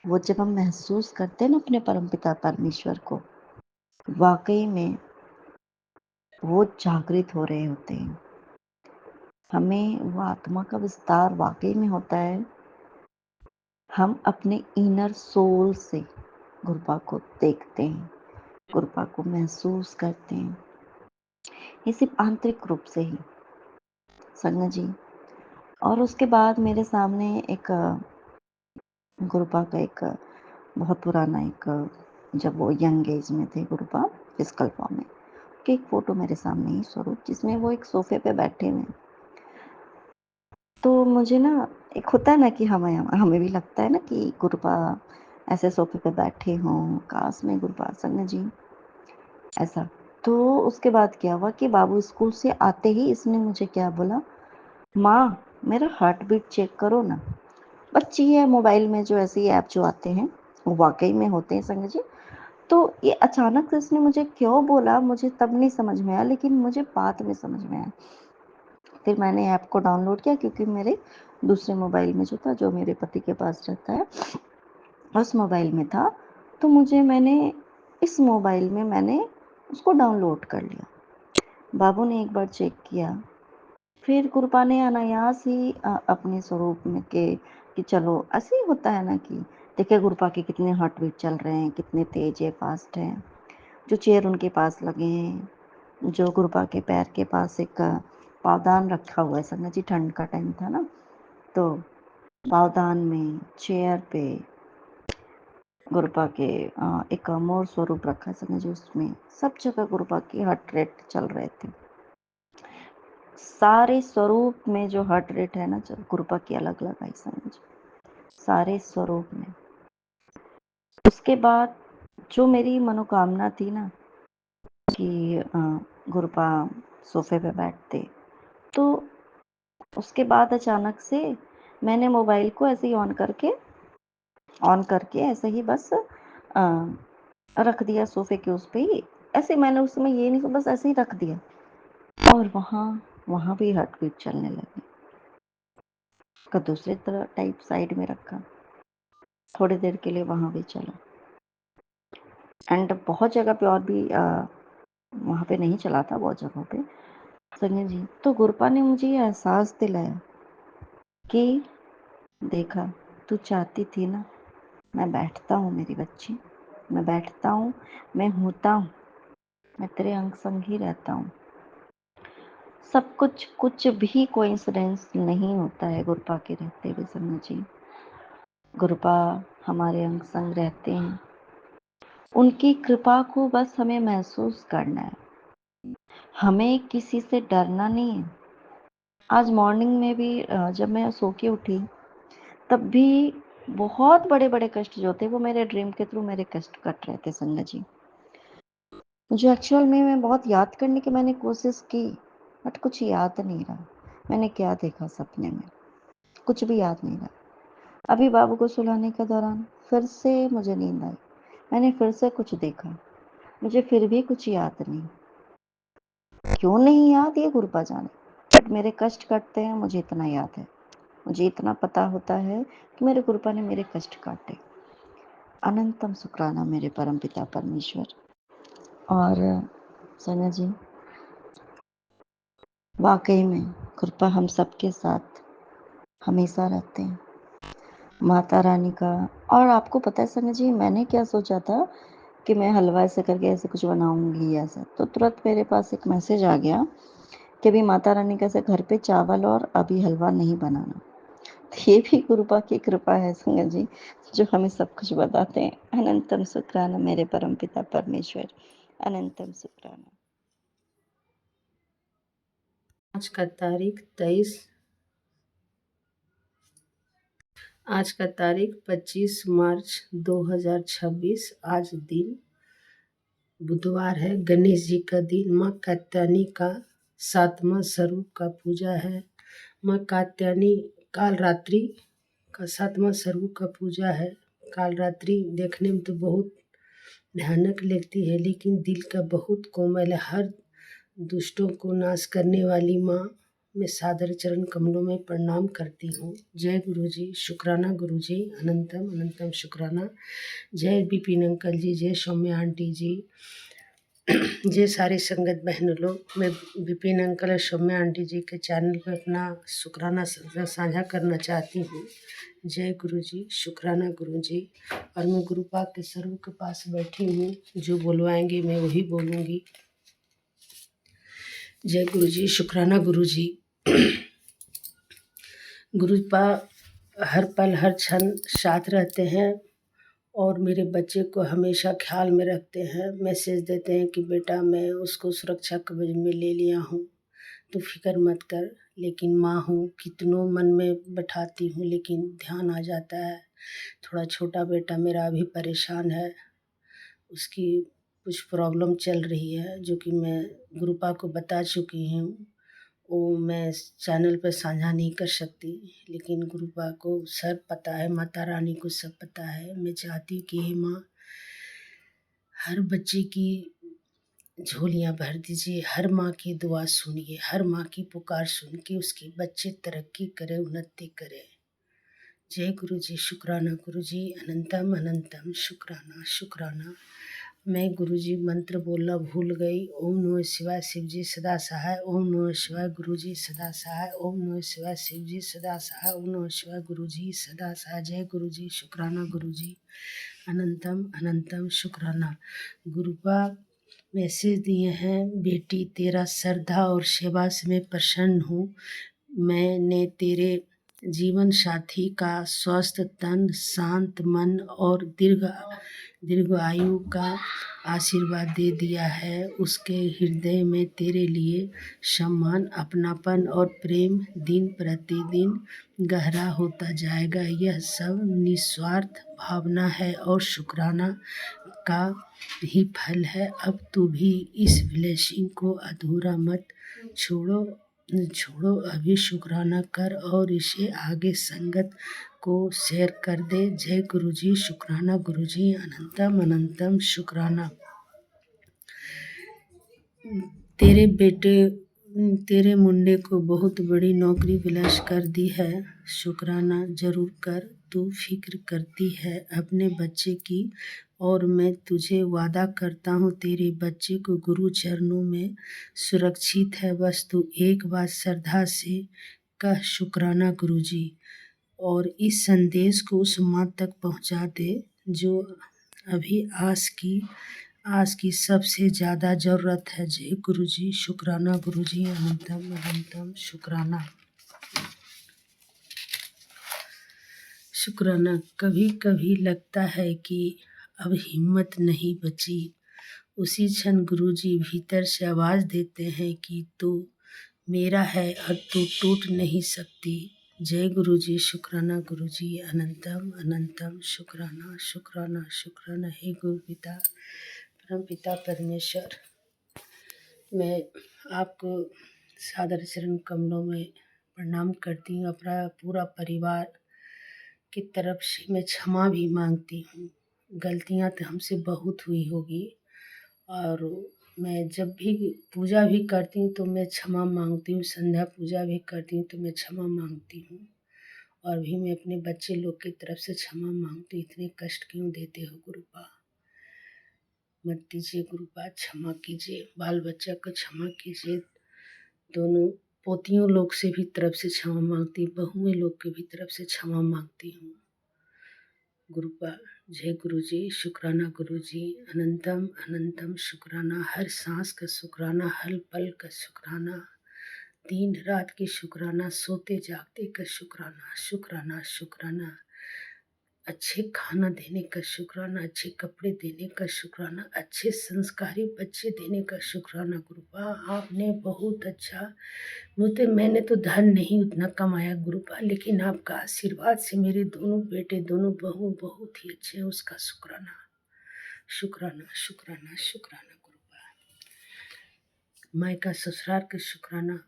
वो जब हम महसूस करते हैं ना अपने परमपिता परमेश्वर को, वाकई में वो जागृत हो रहे होते हैं। हमें वो आत्मा का विस्तार वाकई में होता है। हम अपने इनर सोल से गुरुपा को देखते हैं, गुरुपा को महसूस करते हैं, ये सिर्फ आंतरिक रूप से ही संगत जी। और उसके बाद मेरे सामने एक गुरुपा का एक बहुत पुराना एक, जब वो यंग एज में थे गुरुपा फिजिकल फॉर्म में, कि एक फ़ोटो मेरे सामने ही स्वरूप, जिसमें वो एक सोफ़े पे बैठे हुए हैं। तो मुझे ना एक होता है ना कि हमें हमें भी लगता है ना कि गुरुपा ऐसे सोफ़े पे बैठे हों, काश मैं गुरुपा संगत जी, ऐसा। तो उसके बाद क्या हुआ कि बाबू स्कूल से आते ही इसने मुझे क्या बोला, माँ मेरा हार्ट बीट चेक करो ना। बच्ची है, मोबाइल में जो ऐसे ही ऐप जो आते हैं वो वाकई में होते हैं संगत जी। तो ये अचानक से इसने मुझे क्यों बोला, मुझे तब नहीं समझ में आया, लेकिन मुझे बाद में समझ में आया। फिर मैंने ऐप को डाउनलोड किया, क्योंकि मेरे दूसरे मोबाइल में जो था, जो मेरे पति के पास रहता है, उस मोबाइल में था। तो मैंने इस मोबाइल में मैंने उसको डाउनलोड कर लिया। बाबू ने एक बार चेक किया, फिर कृपा ने अनायास ही अपने स्वरूप में के कि चलो ऐसे ही होता है ना, कि देखिए गुरुपा के कितने हार्ट बीट चल रहे हैं, कितने तेज है, फास्ट है। जो चेयर उनके पास लगे हैं, जो गुरुपा के पैर के पास एक पावदान रखा हुआ है संगत जी, ठंड का टाइम था ना, तो पावदान में चेयर पे गुरुपा के एक मोर स्वरूप रखा है संगत जी, उसमें सब जगह गुरुपा की हार्ट रेट चल रहे थे। सारे स्वरूप में जो हार्ट रेट है ना, गुरुपा की अलग अलग आई समझ, सारे स्वरूप में। उसके बाद जो मेरी मनोकामना थी ना कि गुरुपा सोफे पे बैठते, तो उसके बाद अचानक से मैंने मोबाइल को ऐसे ही ऑन करके ऐसे ही बस रख दिया सोफे के उस पे ही। ऐसे मैंने उस समय ये नहीं, बस ऐसे ही रख दिया, और वहाँ भी हार्ट बीट चलने लगी। का दूसरे तरह टाइप साइड में रखा, थोड़ी देर के लिए वहाँ भी चला, एंड बहुत जगह पे और भी वहाँ पे नहीं चला था, बहुत जगहों पे संजय जी। तो गुरुपा ने मुझे ये एहसास दिलाया कि देखा, तू चाहती थी ना, मैं बैठता हूँ मेरी बच्ची, मैं बैठता हूँ, मैं होता हूँ, मैं तेरे अंग संग ही रहता हूँ। सब कुछ भी कोइंसिडेंस नहीं होता है गुरुपा के रहते हुए संजय जी। गुरुपा हमारे अंग संग रहते हैं, उनकी कृपा को बस हमें महसूस करना है, हमें किसी से डरना नहीं है। आज मॉर्निंग में भी जब मैं सो के उठी, तब भी बहुत बड़े-बड़े कष्ट जो थे वो मेरे ड्रीम के थ्रू मेरे कष्ट कट रहे थे संगत जी। मुझे एक्चुअल में मैं बहुत याद करने की मैंने कोशिश की, बट कुछ याद नहीं रहा। मैंने क्या देखा सपने में, कुछ भी याद नहीं रहा। अभी बाबू को सुलाने के दौरान फिर से मुझे नींद आई। मैंने फिर से कुछ देखा, मुझे फिर भी कुछ याद नहीं। क्यों नहीं याद, ये गुरुपा जाने, बट मेरे कष्ट कटते हैं, मुझे इतना याद है। मुझे इतना पता होता है कि मेरे गुरुपा ने मेरे कष्ट काटे। अनंतम शुक्राना मेरे परमपिता परमेश्वर। और सोनिया जी, वाक़ई में कृपा हम सबके साथ हमेशा रहते हैं। माता रानी का। और आपको पता है सोनिया जी, मैंने क्या सोचा था कि मैं हलवा ऐसे करके ऐसे कुछ बनाऊँगी ऐसा, तो तुरंत मेरे पास एक मैसेज आ गया कि अभी माता रानी का ऐसे घर पे चावल और अभी हलवा नहीं बनाना। तो ये भी गुरुपा की कृपा है सोनिया जी, जो हमें सब कुछ बताते हैं। अनंतम शुक्राना मेरे परमपिता परमेश्वर। अनंतम शुक्राना। आज का तारीख 25 मार्च 2026। आज दिन बुधवार है। गणेश जी का दिन। माँ कात्यायनी का 7वां स्वरूप का पूजा है। माँ कात्यायनी काल रात्रि का 7वां स्वरूप का पूजा है। काल रात्रि देखने में तो बहुत भयानक लगती है, लेकिन दिल का बहुत कोमल है। हर दुष्टों को नाश करने वाली माँ, मैं सादर चरण कमलों में प्रणाम करती हूँ। जय गुरु जी, शुक्राना गुरु जी, अनंतम अनंतम शुक्राना। जय विपिन अंकल जी, जय सौम्या आंटी जी, जय सारी संगत बहनों लोग। मैं विपिन अंकल और सौम्या आंटी जी के चैनल पर अपना शुक्राना साझा करना चाहती हूँ। जय गुरु जी, शुक्राना गुरु जी। और मैं गुरु पाक के स्वरूप के पास बैठी हूँ, जो बुलवाएंगे मैं वही बोलूँगी। जय गुरु जी, शुक्राना गुरु जी। गुरु पा हर पल हर क्षण साथ रहते हैं और मेरे बच्चे को हमेशा ख्याल में रखते हैं। मैसेज देते हैं कि बेटा मैं उसको सुरक्षा कवच में ले लिया हूँ, तो फिक्र मत कर। लेकिन माँ हूँ, कितनों मन में बैठाती हूँ, लेकिन ध्यान आ जाता है। थोड़ा छोटा बेटा मेरा अभी परेशान है, उसकी कुछ प्रॉब्लम चल रही है, जो कि मैं गुरुपा को बता चुकी हूँ। वो मैं चैनल पर साझा नहीं कर सकती, लेकिन गुरुपा को सब पता है, माता रानी को सब पता है। मैं चाहती हूँ कि हे माँ, हर बच्चे की झोलियाँ भर दीजिए, हर माँ की दुआ सुनिए, हर माँ की पुकार सुन के उसके बच्चे तरक्की करे, उन्नति करे। जय गुरु जी, शुक्राना गुरु जी, अनंतम अनंतम शुक्राना शुक्राना। मैं गुरु जी मंत्र बोलना भूल गई। ओम नमः शिवाय, शिव जी सदा सहाय। ओम नमः शिवाय, गुरु जी सदा सहाय। ओम नमः शिवाय, शिव जी सदा सहाय। ओम नमः शिवाय, गुरु जी सदा सहाय। जय गुरु जी, शुक्राना गुरु जी, अनंतम अनंतम शुक्राना। गुरुपा मैसेज दिए हैं, बेटी तेरा श्रद्धा और सेवा से मैं प्रसन्न हूँ। मैंने तेरे जीवन साथी का स्वस्थ तन, शांत मन और दीर्घ आयु का आशीर्वाद दे दिया है। उसके हृदय में तेरे लिए सम्मान, अपनापन और प्रेम दिन प्रतिदिन गहरा होता जाएगा। यह सब निस्वार्थ भावना है और शुक्राना का ही फल है। अब तू भी इस ब्लेसिंग को अधूरा मत छोड़ो छोड़ो अभी शुक्राना कर और इसे आगे संगत को शेयर कर दे। जय गुरु जी, शुक्राना गुरु जी, अनंतम अनंतम शुक्राना। तेरे बेटे तेरे मुंडे को बहुत बड़ी नौकरी विलास कर दी है। शुक्राना जरूर कर, तू फिक्र करती है अपने बच्चे की, और मैं तुझे वादा करता हूँ तेरे बच्चे को गुरु चरणों में सुरक्षित है। बस तू एक बार श्रद्धा से कह शुक्राना गुरु जी, और इस संदेश को उस माँ तक पहुँचा दे जो अभी आज की सबसे ज़्यादा ज़रूरत है। जय गुरु जी, शुक्राना गुरु जी, अनंतम अनंतम शुक्राना शुक्राना। कभी कभी लगता है कि अब हिम्मत नहीं बची। उसी क्षण गुरु जी भीतर से आवाज़ देते हैं कि तू मेरा है और तू टूट नहीं सकती। जय गुरु जी, शुक्राना गुरु जी, अनंतम अनंतम शुक्राना शुक्राना शुक्राना। हे गुरु पिता, परम पिता परमेश्वर, मैं आपको सादर चरण कमलों में प्रणाम करती हूँ। अपना पूरा परिवार की तरफ से मैं क्षमा भी मांगती हूँ। गलतियाँ तो हमसे बहुत हुई होगी, और मैं जब भी पूजा भी करती हूँ तो मैं क्षमा मांगती हूँ। संध्या पूजा भी करती हूँ तो मैं क्षमा मांगती हूँ। और भी मैं अपने बच्चे लोग की तरफ से क्षमा मांगती, इतने कष्ट क्यों देते हो गुरुपा, मत दीजिए गुरुपा, क्षमा कीजिए, बाल बच्चा को क्षमा कीजिए। दोनों पोतियों लोग से भी तरफ से क्षमा मांगती, बहुएं लोग की भी तरफ से क्षमा मांगती हूँ गुरुपा। जय गुरु जी, शुक्राना गुरु जी, अनंतम अनंतम शुक्राना, हर सांस का शुक्राना, हर पल का शुक्राना, दिन रात की शुक्राना, सोते जागते का शुक्राना, शुक्राना शुक्राना, अच्छे खाना देने का शुक्राना, अच्छे कपड़े देने का शुक्राना, अच्छे संस्कारी बच्चे देने का शुक्राना गुरुपा। आपने बहुत अच्छा, मैंने तो धन नहीं उतना कमाया गुरुपा, लेकिन आपका आशीर्वाद से मेरे दोनों बेटे दोनों बहू बहुत ही अच्छे हैं, उसका शुक्राना शुक्राना शुक्राना शुक्राना गुरुपा। मायका ससुराल का शुक्राना।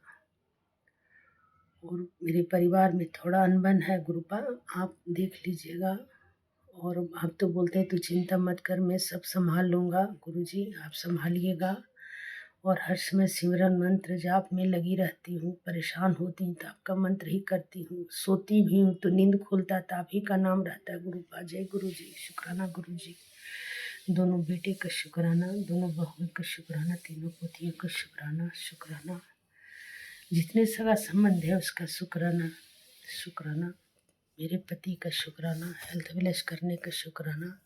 और मेरे परिवार में थोड़ा अनबन है गुरुपा, आप देख लीजिएगा। और आप तो बोलते हैं तू चिंता मत कर, मैं सब संभाल लूँगा गुरुजी, आप संभालिएगा। और हर समय सिमरन मंत्र जाप में लगी रहती हूँ, परेशान होती हूँ तो आपका मंत्र ही करती हूँ, सोती भी हूँ तो नींद खुलता तो आप ही का नाम रहता है गुरुपा। जय गुरुजी, शुक्राना गुरुजी। दोनों बेटे का शुक्राना, दोनों बहुओं का शुक्राना, तीनों पोतियों का शुक्राना शुक्राना, जितने सगा संबंध है उसका शुक्राना शुक्राना, मेरे पति का शुक्राना, हेल्थ विलेज करने का शुक्राना।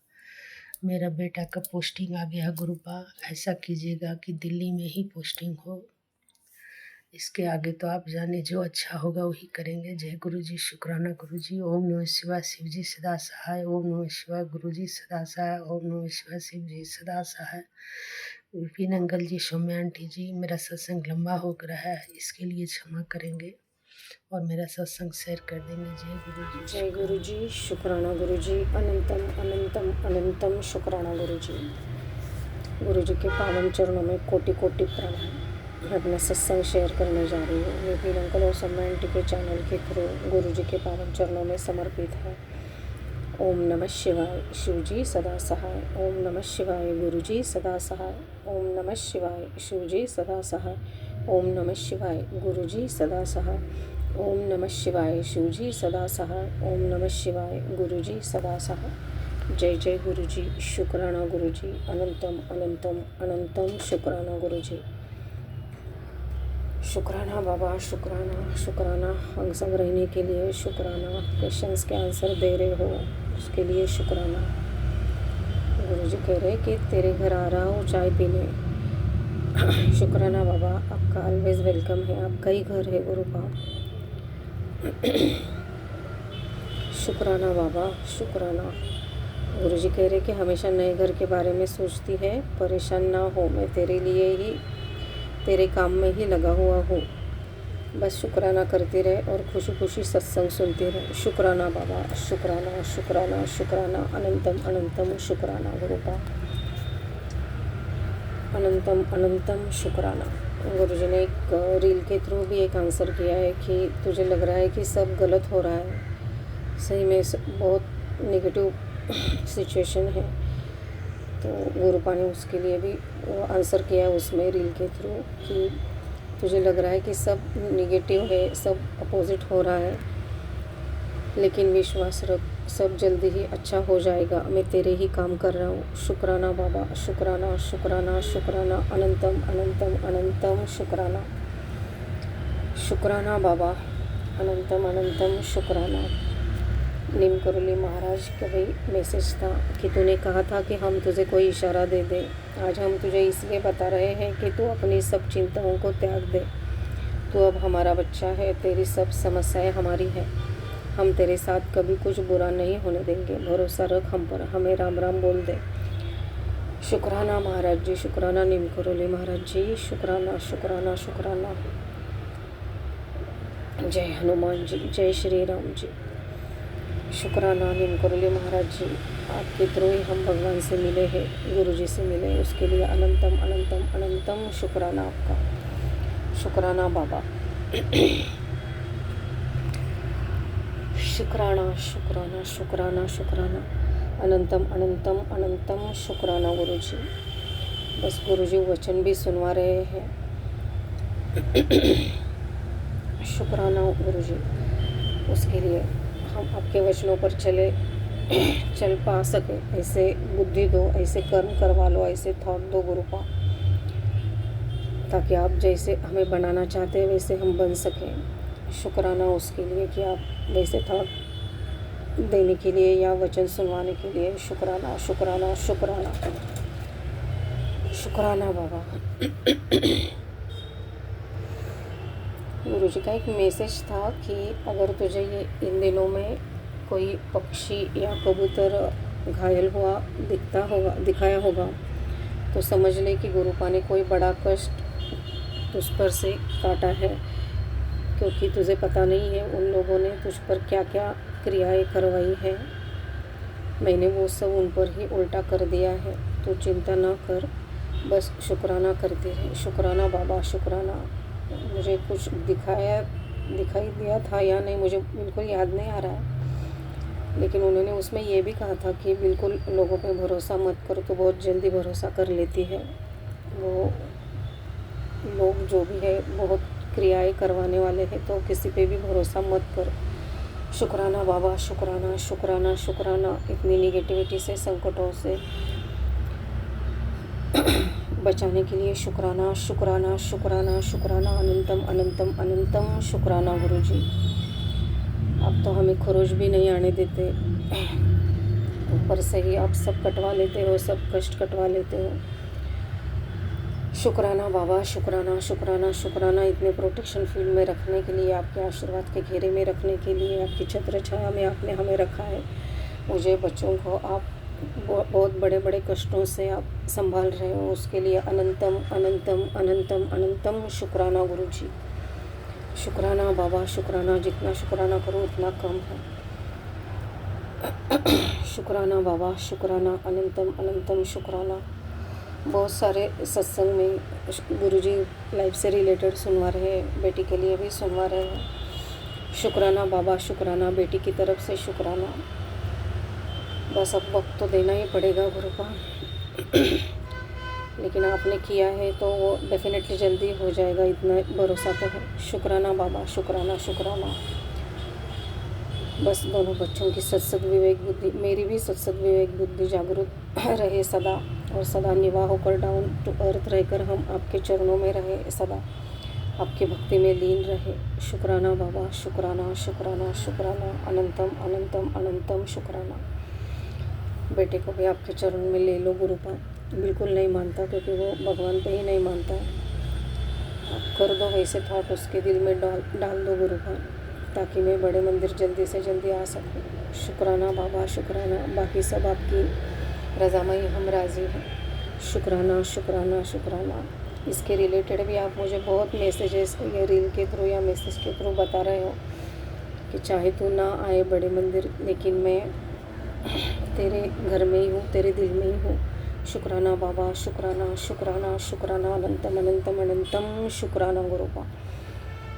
मेरा बेटा का पोस्टिंग आ गया गुरुपा, ऐसा कीजिएगा कि दिल्ली में ही पोस्टिंग हो, इसके आगे तो आप जाने, जो अच्छा होगा वही करेंगे। जय गुरु जी, शुक्राना गुरु जी। ओम नमः शिवाय, शिव जी सदा सहाय। ओम नमः शिवाय, गुरु जी सदा सहाय। ओम नमः शिवाय, शिव जी सदा सहाय। विपिन अंकल जी, सौम्या आंटी जी, मेरा सत्संग लंबा हो रहा है, इसके लिए क्षमा करेंगे और मेरा सत्संग शेयर कर देंगे। जय गुरु जी, जय गुरु जी, शुक्राना गुरु जी, अनंतम अनंतम अनंतम शुक्राना गुरु जी। गुरु जी के पावन चरणों में कोटि कोटि प्रणाम। मैं अपना सत्संग शेयर करने जा रही हूँ, विपिन अंकल और सौम्या आंटी के चैनल के थ्रू गुरु जी के पावन चरणों में समर्पित है। ओम नमः शिवाय, शिव जी सदा सहाय। ओम नमः शिवाय, गुरु जी सदा सहाय। ओम नमः शिवाय, शिव जी सदा सहाय। ओम नमः शिवाय, गुरु जी सदा सहाय। ओम नमः शिवाय, शिव जी सदा सहाय। ओम नमः शिवाय, गुरु जी सदा सहाय। जय जय गुरु जी, शुक्राना गुरु जी, अनंतम अनंतम अनंतम शुक्राना गुरु जी। शुक्राना बाबा, शुक्राना शुक्राना, अंग संग रहने के लिए शुक्राना, क्वेश्चंस के आंसर दे रहे हो उसके लिए शुक्राना। गुरु जी कह रहे कि तेरे घर आ रहा हूँ चाय पीने। शुक्राना बाबा, आपका ऑलवेज वेलकम है, आपका ही घर है गुरुपा। शुक्राना बाबा, शुक्राना। गुरु जी कह रहे कि हमेशा नए घर के बारे में सोचती है, परेशान ना हो, मैं तेरे लिए ही, तेरे काम में ही लगा हुआ हूँ, बस शुक्राना करती रहे और खुशी खुशी सत्संग सुनती रहे। शुक्राना बाबा, शुक्राना शुक्राना शुक्राना, अनंतम अनंतम शुक्राना गुरुपा, अनंतम अनंतम शुक्राना। गुरु जी ने एक रील के थ्रू भी एक आंसर किया है कि तुझे लग रहा है कि सब गलत हो रहा है, सही में बहुत नेगेटिव सिचुएशन है, तो गुरुपा ने उसके लिए भी वो आंसर किया उसमें रील के थ्रू कि तुझे लग रहा है कि सब नेगेटिव है, सब अपोजिट हो रहा है, लेकिन विश्वास रख, सब जल्दी ही अच्छा हो जाएगा, मैं तेरे ही काम कर रहा हूँ। शुक्राना बाबा, शुक्राना शुक्राना शुक्राना, अनंतम अनंतम अनंतम शुक्राना। शुक्राना बाबा, अनंतम अनंतम शुक्राना। नीम करोली महाराज का वही मैसेज था कि तूने कहा था कि हम तुझे कोई इशारा दे दे, आज हम तुझे इसलिए बता रहे हैं कि तू अपनी सब चिंताओं को त्याग दे, तू अब हमारा बच्चा है, तेरी सब समस्याएं हमारी हैं, हम तेरे साथ कभी कुछ बुरा नहीं होने देंगे, भरोसा रख हम पर, हमें राम राम बोल दे। शुक्राना महाराज जी, शुक्राना नीम करोली महाराज जी, शुक्राना शुक्राना शुक्राना। जय हनुमान जी, जय श्री राम जी। शुक्राना नीम करोली महाराज जी, आपके थ्रू ही हम भगवान से मिले हैं, गुरु जी से मिले, उसके लिए अनंतम अनंतम अनंतम शुक्राना आपका। शुक्राना बाबा, शुक्राना शुक्राना शुक्राना शुक्राना, अनंतम अनंतम अनंतम शुक्राना गुरु जी। बस गुरु जी वचन भी सुनवा रहे हैं। शुक्राना गुरु जी, उसके लिए हम आपके वचनों पर चल पा सके, ऐसे बुद्धि दो, ऐसे कर्म करवा लो, ऐसे थॉट दो गुरुपा, ताकि आप जैसे हमें बनाना चाहते हैं वैसे हम बन सकें। शुक्राना उसके लिए कि आप वैसे थॉट देने के लिए या वचन सुनवाने के लिए शुक्राना शुक्राना शुक्राना शुक्राना बाबा। गुरु जी का एक मैसेज था कि अगर तुझे ये इन दिनों में कोई पक्षी या कबूतर घायल हुआ दिखाया होगा तो समझ ले कि गुरुपा ने कोई बड़ा कष्ट तुझ पर से काटा है, क्योंकि तुझे पता नहीं है उन लोगों ने तुझ पर क्या क्या क्रियाएं करवाई हैं। मैंने वो सब उन पर ही उल्टा कर दिया है। तो चिंता ना कर, बस शुक्राना करते रहे। शुक्राना बाबा शुक्राना। मुझे कुछ दिखाई दिया था या नहीं मुझे बिल्कुल याद नहीं आ रहा है, लेकिन उन्होंने उसमें ये भी कहा था कि बिल्कुल लोगों पे भरोसा मत करो, तो बहुत जल्दी भरोसा कर लेती है। वो लोग जो भी है बहुत क्रियाएं करवाने वाले हैं, तो किसी पे भी भरोसा मत कर। शुक्राना बाबा शुक्राना शुक्राना शुक्राना। इतनी निगेटिविटी से, संकटों से बचाने के लिए शुक्राना शुक्राना शुक्राना शुक्राना। अनंतम अनंतम अनंतम शुक्राना गुरु जी। अब तो हमें खरोच भी नहीं आने देते, ऊपर से ही आप सब कटवा लेते हो, सब कष्ट कटवा लेते हो। शुक्राना बाबा शुक्राना शुक्राना शुक्राना। इतने प्रोटेक्शन फील्ड में रखने के लिए, आपके आशीर्वाद के घेरे में रखने के लिए, आपकी छत्र छाया में आपने हमें रखा है। मुझे बच्चों को आप बहुत बड़े बड़े कष्टों से आप संभाल रहे हो, उसके लिए अनंतम अनंतम अनंतम अनंतम शुक्राना गुरु जी। शुक्राना बाबा शुक्राना। जितना शुक्राना करो उतना कम है। शुक्राना बाबा शुक्राना। अनंतम अनंतम शुक्राना। बहुत सारे सत्संग में गुरुजी लाइफ से रिलेटेड सुनवा रहे हैं, बेटी के लिए भी सुनवा रहे हैं। शुक्राना बाबा शुक्राना। बेटी की तरफ से शुक्राना। बस अब वक्त तो देना ही पड़ेगा गुरुपा, लेकिन आपने किया है तो वो डेफिनेटली जल्दी हो जाएगा, इतना भरोसा तो है। शुक्राना बाबा शुक्राना शुक्राना। बस दोनों बच्चों की सत्सद विवेक बुद्धि, मेरी भी सत्सद विवेक बुद्धि जागरूक रहे सदा, और सदा निवाह होकर डाउन टू अर्थ रहकर हम आपके चरणों में रहे, सदा आपकी भक्ति में लीन रहे। शुक्राना बाबा शुक्राना शुक्राना शुक्राना। अनंतम अनंतम अनंतम शुक्राना। बेटे को भी आपके चरण में ले लो गुरुपा। बिल्कुल नहीं मानता, क्योंकि वो भगवान पे ही नहीं मानता है। आप कर दो वैसे थॉट उसके दिल में डाल दो गुरुपा, ताकि मैं बड़े मंदिर जल्दी से जल्दी आ सकूं। शुक्राना बाबा शुक्राना। बाकी सब आपकी रज़ा में ही हम राज़ी हैं। शुक्राना शुक्राना शुक्राना। इसके रिलेटेड भी आप मुझे बहुत मैसेजेस ये रील के थ्रू या मैसेज के थ्रू बता रहे हो कि चाहे तू ना आए बड़े मंदिर, लेकिन मैं तेरे घर में ही हूँ, तेरे दिल में ही हूँ। शुक्राना बाबा शुक्राना शुक्राना शुक्राना। अनंतम अनंतम अनंतम शुक्राना गुरुपा।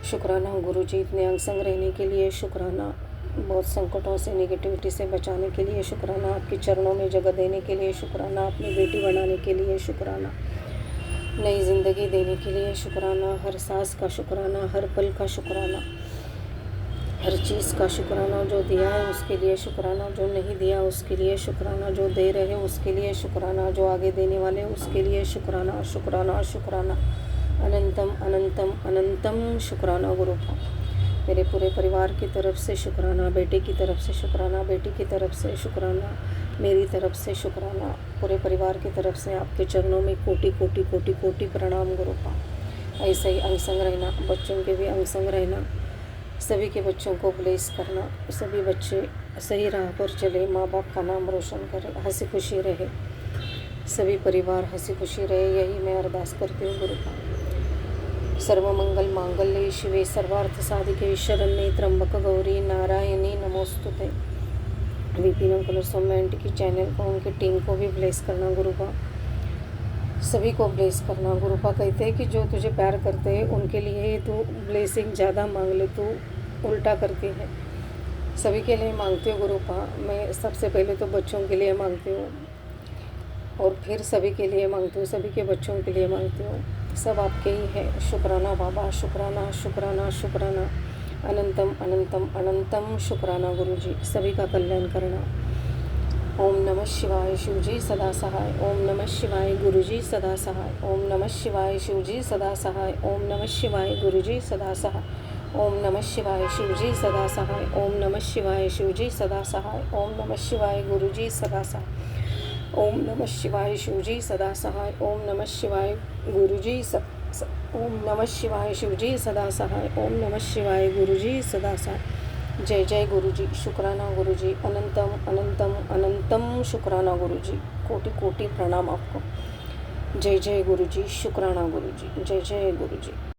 शुक्राना गुरु जी। इतने अंग संग रहने के लिए शुक्राना। बहुत संकटों से, नेगेटिविटी से बचाने के लिए शुक्राना। आपके चरणों में जगह देने के लिए शुक्राना। अपनी बेटी बनाने के लिए शुक्राना। नई ज़िंदगी देने के लिए शुक्राना। हर सांस का शुक्राना, हर पल का शुक्राना, हर चीज़ का शुक्राना। जो दिया है उसके लिए शुक्राना, जो नहीं दिया उसके लिए शुक्राना, जो दे रहे उसके लिए शुक्राना, जो आगे देने वाले उसके लिए शुक्राना शुक्राना शुक्राना। अनंतम अनंतम अनंतम शुक्राना गुरुपा। मेरे पूरे परिवार की तरफ से शुक्राना, बेटे की तरफ से शुक्राना, बेटी की तरफ से शुक्राना, मेरी तरफ से शुक्राना, पूरे परिवार की तरफ से आपके चरणों में कोटि कोटि कोटि कोटि प्रणाम गुरुपा। ऐसे ही अंग संग रहना, बच्चों के भी अंग संग रहना, सभी के बच्चों को ब्लेस करना, सभी बच्चे सही राह पर चले, माँ बाप का नाम रोशन करें, हंसी खुशी रहे, सभी परिवार हंसी खुशी रहे, यही मैं अरदास करती हूँ गुरुपा। सर्वमंगल मांगल्ये शिवे सर्वार्थ साधिके शरण्ये त्र्यंबक गौरी नारायणी नमोस्तुते। विपिन अंकल सौम्या आंटी की चैनल को, उनकी टीम को भी ब्लेस करना गुरुपा, सभी को ब्लेस करना गुरुपा। कहते हैं कि जो तुझे प्यार करते हैं उनके लिए तू ब्लेसिंग ज़्यादा मांग ले, तू उल्टा करती है। सभी के लिए मांगती हूँ गुरुपा। मैं सबसे पहले तो बच्चों के लिए मांगती हूँ, और फिर सभी के लिए मांगती हूँ, सभी के बच्चों के लिए मांगती हूँ। सब आपके ही है। शुक्राना बाबा शुक्राना शुक्राना शुक्राना। अनंतम अनंतम अनंतम शुक्राना गुरुजी, सभी का कल्याण करना। ओम नमः शिवाय शिवजी सदा सहाय। ओम नमः शिवाय गुरुजी सदा सहाय। ओम नमः शिवाय शिवजी सदा सहाय। ओम नमः शिवाय गुरुजी सदा सहाय। ओम नमः शिवाय शिवजी सदा सहाय। ओम नमः शिवाय शिवजी सदा सहाय। ओम नमः शिवाय गुरुजी सदा सहाय। ओम नमः शिवाय शिवजी सदा सहाय। ओम नमः शिवाय गुरुजी ओम नमः शिवाय शिवजी सदा सहाय। ओम नमः शिवाय गुरुजी सदा सहाय। जय जय गुरुजी, शुक्राना गुरुजी, अनंतम अनंतम अनंतम शुक्राना गुरुजी, कोटि कोटि प्रणाम आपको। जय जय गुरुजी, शुक्राना गुरुजी, जय जय गुरुजी।